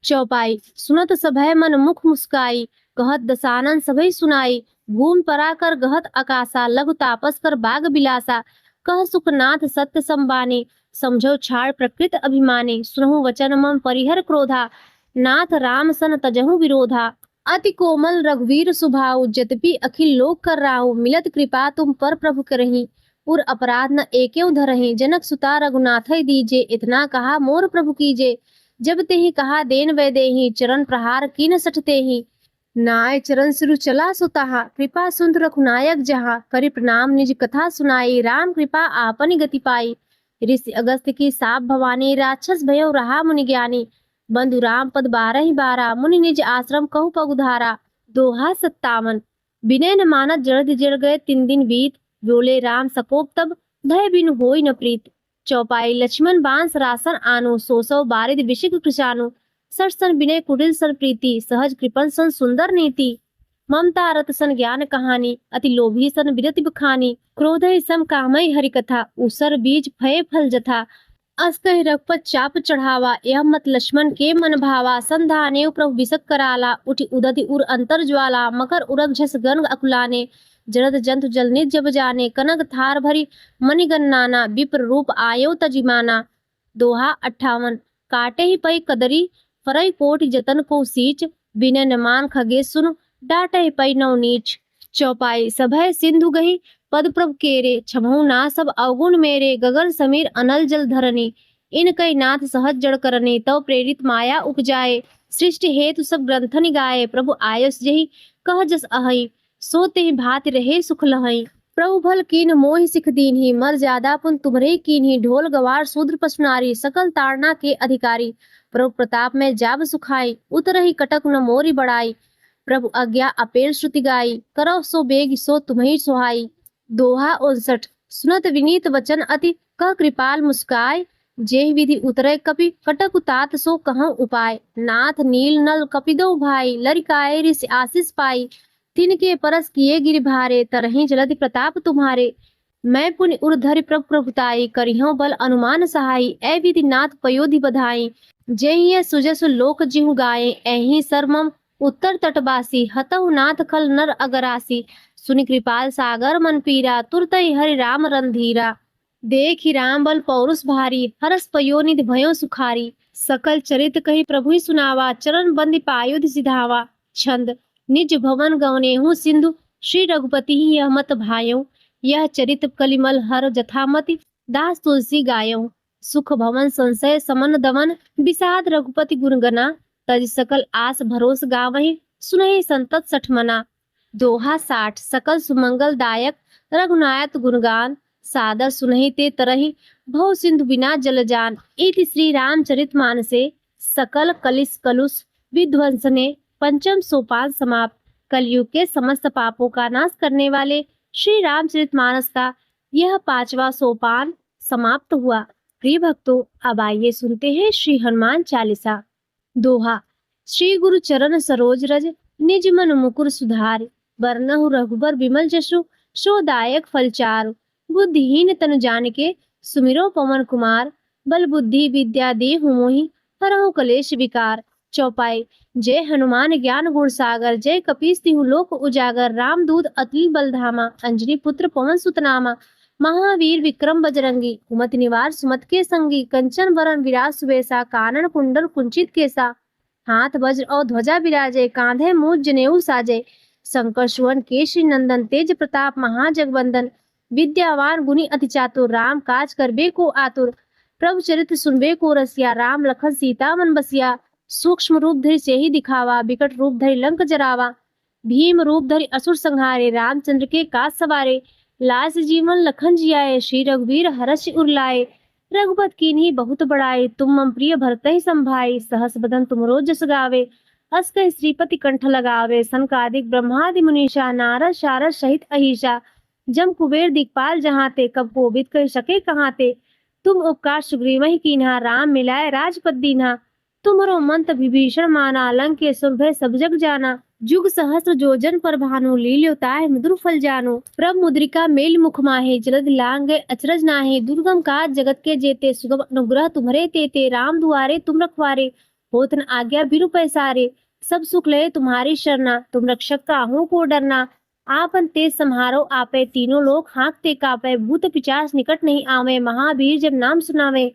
चौपाई सुनत सभय मन मुख मुस्काई, कहत दसानन सभय सुनाई। भूमि परा कर गहत आकाशा, लघु तापस कर बाग बिलासा। कह सुखनाथ सत्य संबानी, समझो छाड़ प्रकृत अभिमानी। सुनहु वचन मम परिहर क्रोधा, नाथ राम सन तजहु विरोधा। अति कोमल रघुवीर सुभाऊ, यद्यपि अखिल लोक कर राहु। मिलत कृपा तुम पर प्रभु करही, उर अपराध न एकेउ धरहि। जनक सुता रघुनाथै दीजे, इतना कहा मोर प्रभु कीजे। जब तेहि कहा देन वै देहि, चरण प्रहार कीन सठ तेहि। नाय चरण सिरु चला सुताहा, कृपा सुंद रघुनायक जहाँ। करि प्रणाम निज कथा सुनाई, राम कृपा आपनि गति पाई। ऋषि अगस्त्य की साप भवानी, राक्षस भयो रहा मुनि ज्ञानी। बंधु राम पद 12 ही 12, मुनि निज आश्रम कहु पगुधारा। दोहा 57 विनय न मानत जड़ जड़ गए 3 दिन बीत। बोले राम सकोप तब, भय बिनु होई न प्रीत। चौपाई लक्ष्मण बांस रासन आनु, सो बारिद विशिक कृशानु। सठ सन विनय कुटिल सन प्रीति, सहज कृपन सन सुंदर नीति। ममता रत सन ज्ञान कहानी, अति लोभी सन विरति बखानी। क्रोधै सम कामै हरि कथा, उसर बीज फय फल जथा। अस कहि रघुपत चाप चढ़ावा, यह मत लक्ष्मण के मन भावा। संधानेउ प्रभु विसक कराला, उठि उदधि उर अंतर ज्वाला। मकर उरग झस गंग अकुलाने, जरद जंतु जल निज जब जाने। कनक थार भरी मणिगन नाना, विप्र रूप आयो तजिमाना। दोहा 58 काटे ही पै कदरी, फरई कोटि जतन को सींच। विनय न मान खगे सुन, डाटे ही पै नौ नीच। चौपाई सभय सिंधु गही, पद प्रभु केरे। छमहु ना सब अवगुण मेरे, गगन समीर अनल जल धरनी। इन कई नाथ सहज जड़ करनी, तव प्रेरित माया उपजाए। सृष्टि हेतु सब ग्रंथनि गाए, प्रभु आयस जही कह जस अहई। सो तेहि भांति रहे सुख लहई। प्रभु भल कीन मोहि सिख दीन्ही, मर्यादा पुन तुम्हरे कीन्ही। ढोल गवार शूद्र पशु नारी, सकल ताड़ना के अधिकारी। प्रभु प्रताप में जाब सुखाई, उतरहि कटक न मोरी बड़ाई। प्रभु आज्ञा अपेल श्रुति गाई, करो सो बेग सो तुम्हि सुहाई। दोहा 59 सुनत विनीत वचन अति, कह कृपाल मुस्काय। जेहि विधि उतरे कपि कटक तात सो कहूँ उपाय। नाथ नील नल कपिदो भाई लरिकाए ऋषि आशीष पाई। तिनके परस किए गिरि भारे तरहि जलधि प्रताप तुम्हारे। मैं पुनि उर्धरि प्रभु प्रभुताई करिहूँ बल अनुमान सहाई। ए विधि नाथ पयोधि बधाई जेहि ये सुजसु लोक जिहु गाये। एहि सरमम उत्तर तटवासी हतहु नाथ खल नर अगरासी। सुनि कृपाल सागर मन पीरा तुरतहि हरि राम रंधीरा। देखि राम बल पौरुष भारी हरस पयोनिधि भयो सुखारी। सकल चरित कही प्रभु ही सुनावा चरण बंदी पायुध सिधावा। छंद निज भवन गवनेहु सिंधु श्री रघुपति ही यह मत भायो। यह चरित कलिमल हर जथामति दास तुलसी गायो। सुख भवन संशय समन दमन विषाद रघुपति गुणगना। तज सकल आस भरोस गावहि सुनहि संतत सठमना। दोहा 60 सकल सुमंगल दायक रघुनायक गुणगान। सादर सुनहि ते तरहि भव सिंधु बिना जल जान। इति श्री रामचरित मानसे सकल कलिस कलुष विध्वंसने पंचम सोपान समाप्त। कलयुग के समस्त पापों का नाश करने वाले श्री रामचरितमानस का यह 5वां सोपान समाप्त हुआ। प्रिय भक्तों, अब आइए सुनते हैं श्री हनुमान चालीसा। दोहा श्री गुरु चरण सरोज रज निज मन मुकुर सुधार। बरनहु रघुबर विमल जसु सो दायक फल चारु। बुद्धिहीन तनु जानिके सुमिरो पवन कुमार। बल बुद्धि विद्या देहु मोहि हरहु कलेश विकार। चौपाई जय हनुमान ज्ञान गुण सागर जय कपीस तिहु लोक उजागर। रामदूत अतुलित बल धामा अंजनी पुत्र पवन सुत नामा। महावीर विक्रम बजरंगी कुमति निवार सुमत के संगी। कंचन बरन विराज सुबेसा कानन कुंडल कुंचित केसा। हाथ वज्र और ध्वजा विराजे कांधे मूज जनेऊ साजे। शंकर सुवन केशरी नंदन तेज प्रताप महाजगवंदन। विद्यावान गुणी अति चातुर राम काज करबे को आतुर। प्रभु चरित्र सुनबे को रसिया राम लखन सीता मन बसिया। सूक्ष्म रूप धरि सेहि दिखावा विकट रूप धरि लंक जरावा। भीम रूप धरि असुर संहारे रामचंद्र के काज सवारे। लास जीवन लखन जियाए श्री रघुवीर हर्ष उर लाए। रघुपत कीन्ही बहुत बड़ाई तुम मम प्रिय भरतहि संभाई। सहस बदन तुमरो जस गावे अस कहि श्रीपति कंठ लगावे। सनकादिक ब्रह्मादि मुनीषा नारद शारद सहित अहिषा। जम कुबेर दिक्पाल जहाँ ते कब कोविद कह सके कहाँ ते। तुम उपकार सुग्रीवहि कीन्हा राम मिलाए राजपद दीन्हा। तुम्हरो मंत्र विभीषण माना लंकेश्वर भय सब जग जाना। जुग सहस्र जोजन पर भानु लील्यो ताहि मधुर फल जानो। प्रभ मुद्रिका मेल मुख माहे जलद लांगे अचरज नाहे। दुर्गम काज जगत के जेते सुगम अनुग्रह तुम्हरे तेते। राम दुआरे तुम रखवारे होत न आज्ञा बिनु पैसारे। सब सुख ले तुम्हारी शरणा तुम रक्षक काहू को डरना। आपन तेज सम्हारो आपे तीनों लोग हाँकते कापे। भूत पिचास निकट नहीं आवे महावीर जब नाम सुनावे।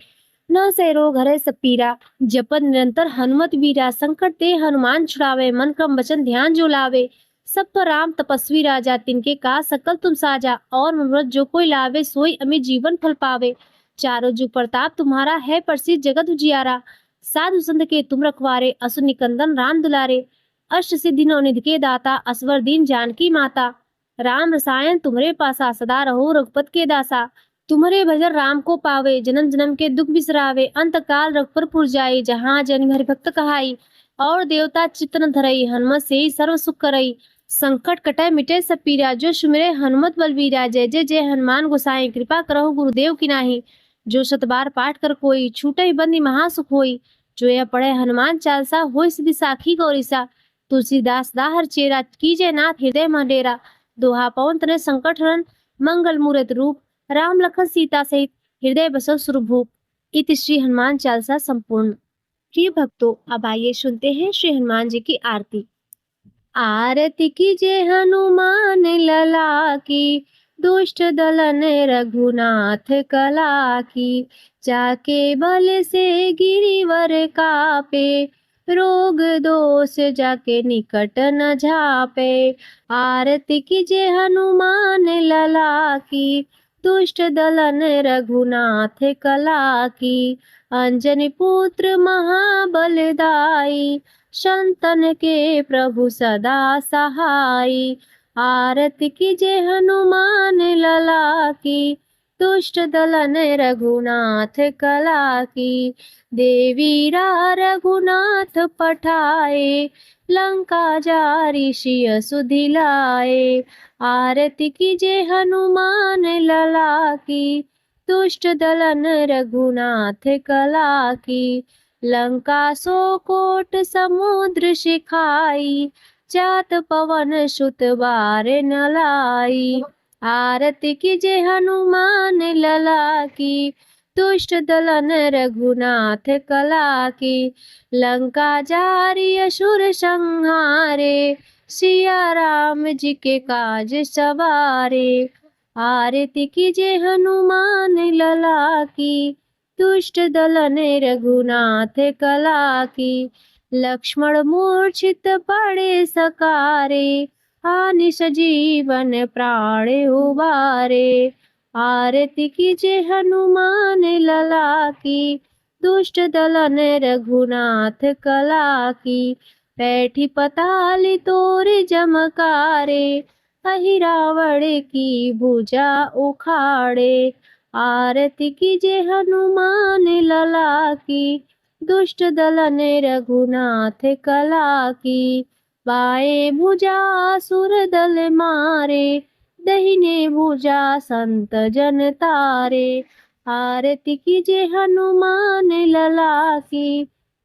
न से रोग हरे सब पीरा जपत निरंतर हनुमत वीरा। संकट ते हनुमान छुड़ावे मन क्रम वचन ध्यान जो लावे। सब तो राम तपस्वी राजा तिनके का सकल तुम साजा। और मनोरथ जो कोई लावे सोई अमित जीवन फल पावे। चारों जुग प्रताप तुम्हारा है प्रसिद्ध जगत उजियारा। साधु संत के तुम रखवारे असुर निकंदन राम दुलारे। अष्ट सिद्धि नवनिधि के दाता असवर दीन जानकी माता। राम रसायन तुम्हारे पासा सदा रहो रघुपत के दासा। तुम्हारे भजन राम को पावे जन्म जन्म के दुख बिसरावे। अंत काल रघुपरपुर जाई जहाँ जन हरि भक्त कहाई। और देवता चित्तन धरई हनुमत से ही सर्व सुख करई। संकट कटय मिटे सब पीरा जो सुमिरे हनुमत बलवीरा। जय जय जय हनुमान गोसाई कृपा करहु गुरुदेव की नाही। जो शतबार पाठ कर कोई छूटई बंदी महासुख होई। जो यह पढ़े हनुमान चालीसा होई सिद्धि साखी गौरीसा। तुलसीदास दाहर चेरा कीजय नाथ हृदय मह डेरा। दोहा पवन तनय संकट हरन मंगल मूरत रूप। राम लखन सीता सहित हृदय बसव सुरभूप। इति श्री हनुमान चालीसा संपूर्ण। प्रिय भक्तों, अब आइए सुनते हैं श्री हनुमान जी की आरती। आरती कीजिए हनुमान लला की दुष्ट दलन रघुनाथ कला की। जाके बल से गिरिवर कापे रोग दोष जाके निकट न झापे। आरती कीजिए हनुमान लला की दुष्ट दलन रघुनाथ कला की। अंजनी पुत्र महाबलदाई संतन के प्रभु सदा सहाई। आरती कीजिए हनुमान लला की दुष्ट दलन रघुनाथ कला की। देवीरा रघुनाथ पठाए लंका जारी सिय सुधिलाए। आरती कीजिए हनुमान लला की दुष्ट दलन रघुनाथ कला की। लंका सो कोट समुद्र सिखाई, जात पवन सुत बार न लाई। आरती कीजे हनुमान लला की, दुष्ट दलन रघुनाथ कला की। लंका जारी असुर संहारे, सिया राम जी के काज सवारे। आरती कीजे हनुमान लला की, दुष्ट दलन रघुनाथ कला की। लक्ष्मण मूर्छित पड़े सकारे, आनि सजीवन प्राण उबारे। आरती कीजे हनुमान लला की, दुष्ट दलन रघुनाथ कला की। बैठी पताली तोर जमकारे, अहि रावण की भुजा उखाड़े। आरती कीजे हनुमान लला की, दुष्ट दलन रघुनाथ कला की। बाएं भुजा असुर दल मारे, दहिने भुजा संत जन तारे। आरती कीजे हनुमान लला की,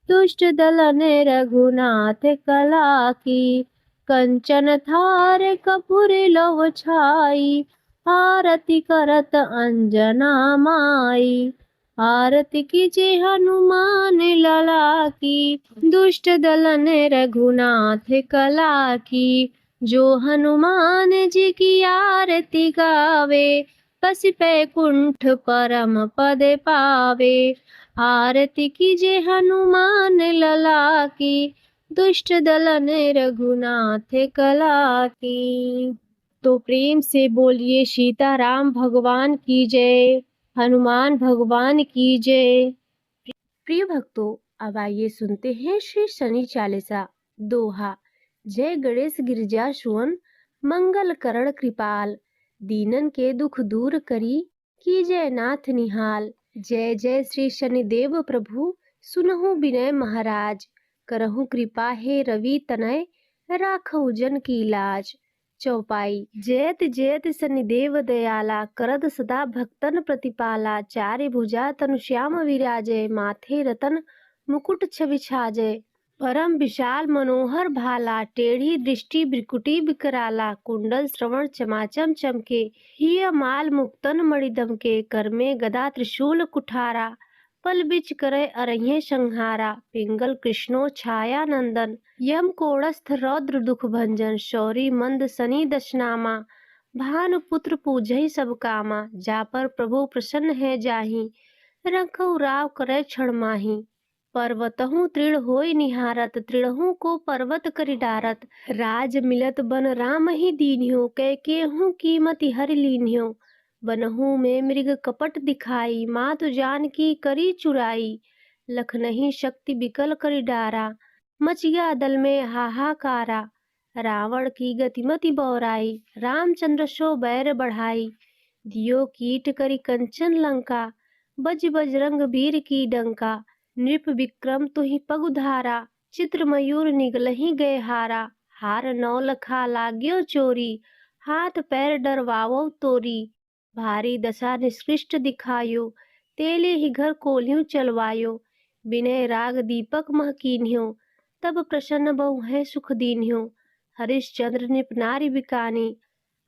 दुष्ट दलन रघुनाथ कला की। कंचन थार कपूर लव छाई, आरती करत अंजना माई। आरती कीजे हनुमान लला की, दुष्ट दलन रघुनाथ कला की। जो हनुमान जी की आरती गावे, बस बैकुंठ परम पद पावे। आरती कीजे हनुमान लला की, दुष्ट दलन रघुनाथ कला की। तो प्रेम से बोलिए सीताराम भगवान की जय, हनुमान भगवान की जय। प्रिय भक्तों, अब आइए सुनते हैं श्री शनि चालीसा दोहा। जय गणेश गिरिजा सुवन, मंगल करण कृपाल। दीनन के दुख दूर करी, कीजय नाथ निहाल। जय जय श्री शनिदेव प्रभु, सुनहु विनय महाराज। करहु कृपा हे रवि तनय, राखहु जन की लाज। चौपाई। जयत जयत शनिदेव दयाला, करद सदा भक्तन प्रतिपाला। चारि भुजा तनु श्याम विराजय, माथे रतन मुकुट छवि छाजय। परम विशाल मनोहर भाला, टेढ़ी दृष्टि भ्रिकुटी विकराला। कुंडल श्रवण चमाचम चमके, हिय माल मुक्तन मणि दमके। कर में गदा त्रिशूल कुठारा, पल बिच करे अरह्य संहारा। पिंगल कृष्णो छाया नंदन, यम कोड़स्थ रौद्र दुख भंजन। शौरी मंद शनि दशनामा, भानुपुत्र पूजहि सब कामा। जा पर प्रभु प्रसन्न है जाहि, रखऊ राव करे क्षण माहि। पर्वतहु तृण होय निहारत, तृणहु को पर्वत करि डारत। राज मिलत बन राम ही दीन्ह्यो, कैकेहू कीमति हरि लीन्ह्यो। बनहु में मृग कपट दिखाई, मातु जानकी करी चुराई। लखनहि शक्ति बिकल करि डारा, मच गया दल में हाहाकारा। रावण की गतिमति बौराई, रामचंद्र सो बैर बढ़ाई। दियो कीट करि कंचन लंका, बज बजरंग वीर की डंका। नृप विक्रम तुहि पगुधारा, चित्र मयूर निगलहि गए हारा। हार नौ लखा लाग्यो चोरी, हाथ पैर डरवावो तोरी। भारी दशा निष्कृष्ट दिखायो, तेले ही घर कोल्ह्यू चलवायो। विनय राग दीपक मह कीन्ह्यो, तब प्रसन्न बहु है सुख दीन्ह्यो। हरिश्चंद्र निप नारी बिकानी,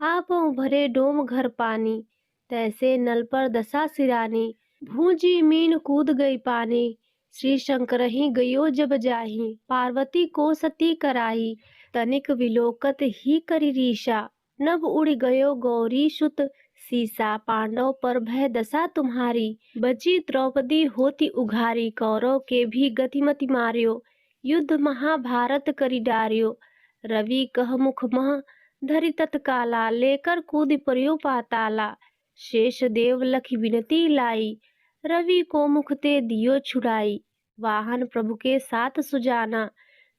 आपहुँ भरे डोम घर पानी। तैसे नल पर दशा सिरानी, भूजी मीन कूद गई पानी। श्री शंकर ही गयो जब जाहि, पार्वती को सती कराही। तनिक विलोकत ही करी रीसा, नभ उड़ गयो गौरी सुत सीसा। पांडव पर भय दशा तुम्हारी, बची द्रौपदी होती उघारी। कौरव के भी गतिमति मार्यो, युद्ध महाभारत करी डार्यो। रवि कह मुख मह धरि तत्काला, लेकर कूद पर्यो पाताला। शेष देव लखी विनती लाई, रवि को मुख ते दियो छुड़ाई। वाहन प्रभु के साथ सुजाना,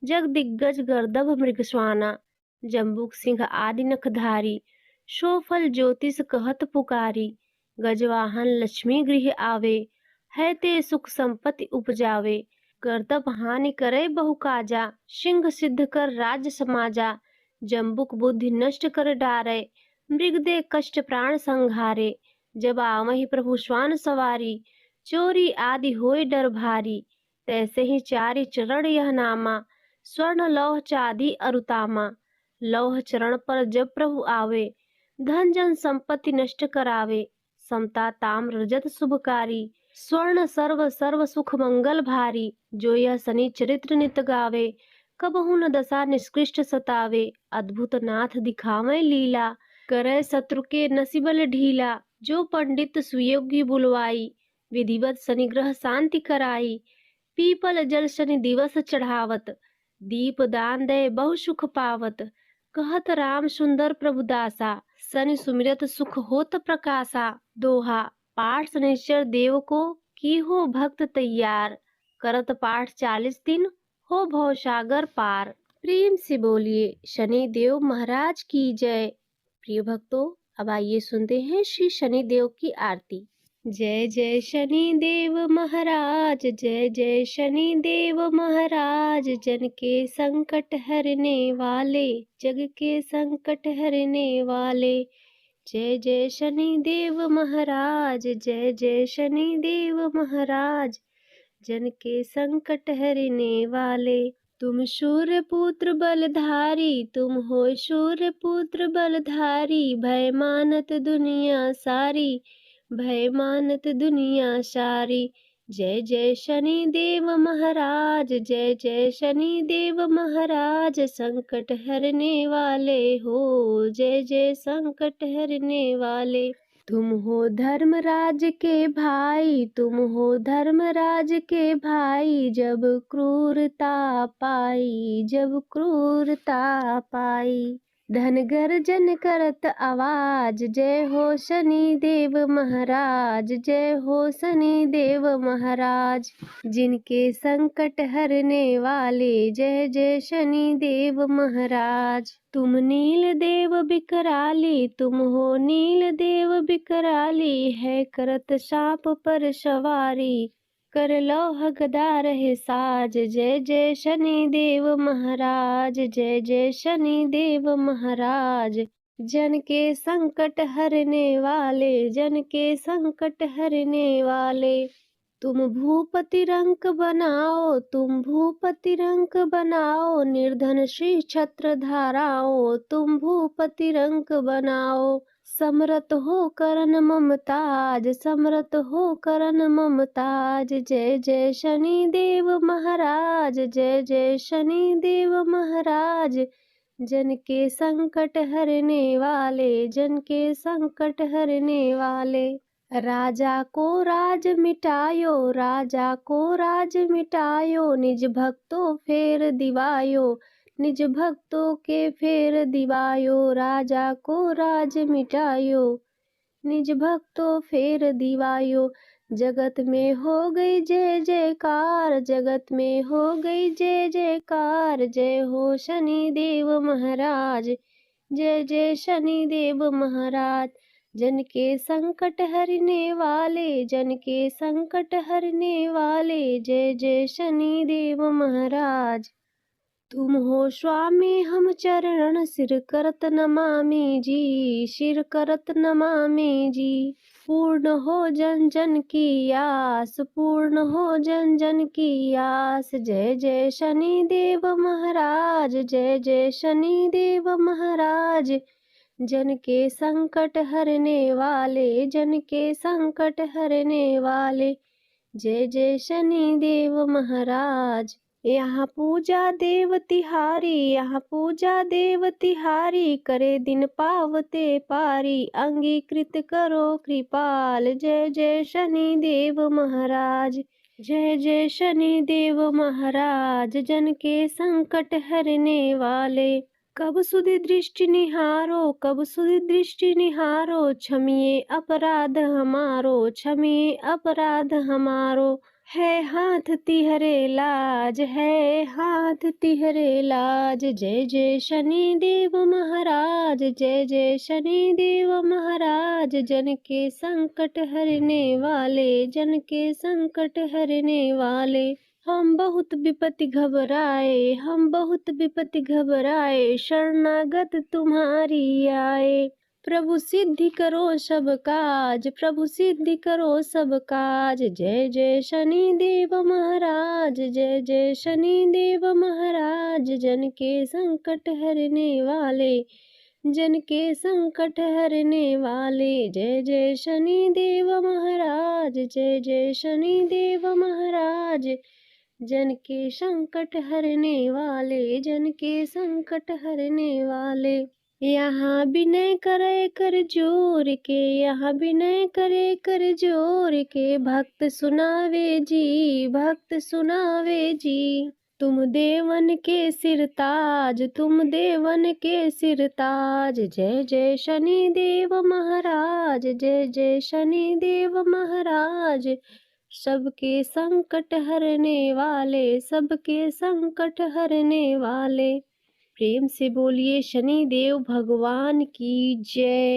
जग दिग्गज गर्दभ मृगस्वाना। जम्बुक सिंह आदि नखधारी, सो फल ज्योतिष कहत पुकारी। गजवाहन लक्ष्मी गृह आवे, है ते सुख संपत्ति उपजावे। गर्दभ हानि करे बहु काजा, सिंह सिद्ध कर राज समाजा। जम्बुक बुद्धि नष्ट कर डारे, मृग दे कष्ट प्राण संहारे। जब आवहि प्रभु श्वान सवारी, चोरी आदि होय डर भारी। तैसे ही चारि चरण यह नामा, स्वर्ण लौह चांदी अरुतामा। लौह चरण पर जब प्रभु आवे, धन जन संपत्ति नष्ट करावे। समता ताम्र रजत शुभकारी, स्वर्ण सर्व सर्व सुख मंगल भारी। जो यह शनि चरित्र नित गावे, कबहु न दशा निष्कृष्ट सतावे। अद्भुत नाथ दिखावे लीला, करे शत्रु के नसिबल ढीला। जो पंडित सुयोग्य बुलवाई, विधिवत शनि ग्रह शांति कराई। पीपल जल शनि दिवस चढ़ावत, दीप दान दे बहु सुख पावत। कहत राम सुंदर प्रभु दासा, शनि सुमिरत सुख होत प्रकाशा। दोहा, पाठ शनिश्चर देव को की हो भक्त तैयार। करत पाठ 40 दिन, हो भव सागर पार। प्रेम से बोलिए शनि देव महाराज की जय। प्रिय भक्तों, अब आइए सुनते हैं श्री शनि देव की आरती। जय जय शनि देव महाराज, जय जय शनि देव महाराज। जन के संकट हरने वाले, जग के संकट हरने वाले। जय जय शनि देव महाराज, जय जय शनि देव महाराज। जन के संकट हरने वाले। तुम सूर्य पुत्र बलधारी, तुम हो सूर्य पुत्र बलधारी। भय मानत दुनिया सारी, भय मानत दुनिया सारी। जय जय शनि देव महाराज, जय जय शनि देव महाराज। संकट हरने वाले हो, जय जय संकट हरने वाले। तुम हो धर्मराज के भाई, तुम हो धर्मराज के भाई। जब क्रूरता पाई, जब क्रूरता पाई। धन गर्जन करत आवाज, जय हो शनि देव महाराज, जय हो शनि देव महाराज। जिनके संकट हरने वाले, जय जय शनि देव महाराज। तुम नील देव बिकराली, तुम हो नील देव बिकराली। है करत सांप पर सवारी, कर लौह गदा रहे साज। जय जय शनि देव महाराज, जय जय शनि देव महाराज। जन के संकट हरने वाले, जन के संकट हरने वाले। तुम भूपति रंक बनाओ, तुम भूपति रंक बनाओ। निर्धन श्री छत्र धाराओ, तुम भूपति रंक बनाओ। समरत हो करन ममताज, समरत हो करन ममताज। जय जय शनि देव महाराज, जय जय शनि देव महाराज। जन के संकट हरने वाले, जन के संकट हरने वाले। राजा को राज मिटायो, राजा को राज मिटायो। निज भक्तों फेर दिवायो, निज भक्तों के फेर दिवायो। राजा को राज मिटायो, निज भक्तों फेर दिवायो। जगत में हो गई जय जयकार, जगत में हो गई जय जयकार। जय हो शनि देव महाराज, जय जय शनि देव महाराज। जन के संकट हरने वाले, जन के संकट हरने वाले। जय जय शनि देव महाराज। तुम हो स्वामी हम चरण, सिर करत नमामि जी, सिर करत नमामि जी। पूर्ण हो जन जन की आस, पूर्ण हो जन जन की आस। जय जय शनि देव महाराज, जय जय शनि देव महाराज। जन के संकट हरने वाले, जन के संकट हरने वाले। जय जय शनि देव महाराज। यहाँ पूजा देव तिहारी, यहाँ पूजा देव तिहारी। करे दिन पावते पारी, अंगीकृत करो कृपाल। जय जय शनि देव महाराज, जय जय शनि देव महाराज। जन के संकट हरने वाले। कब सुधि दृष्टि निहारो, कब सुधि दृष्टि निहारो। क्षमिए अपराध हमारो, क्षमिए अपराध हमारो। है हाथ तिहरे लाज, है हाथ तिहरे लाज। जय जय शनि देव महाराज, जय जय शनि देव महाराज। जन के संकट हरने वाले, जन के संकट हरने वाले। हम बहुत विपत्ति घबराए, हम बहुत विपत्ति घबराए। शरणागत तुम्हारी आए, प्रभु सिद्धि करो सब काज, प्रभु सिद्धि करो सब काज। जय जय शनि देव महाराज, जय जय शनि देव महाराज। जन के संकट हरने वाले, जन के संकट हरने वाले। जय जय शनि देव महाराज, जय जय शनि देव महाराज। जन के संकट हरने वाले, जन के संकट हरने वाले। यहाँ विनय करे कर जोर के, यहाँ विनय करे कर जोर के। भक्त सुनावे जी, भक्त सुनावे जी। तुम देवन के सिरताज, तुम देवन के सिरताज। जय जय शनि देव महाराज, जय जय शनि देव महाराज। सबके संकट हरने वाले, सबके संकट हरने वाले। प्रेम से बोलिए शनि देव भगवान की जय।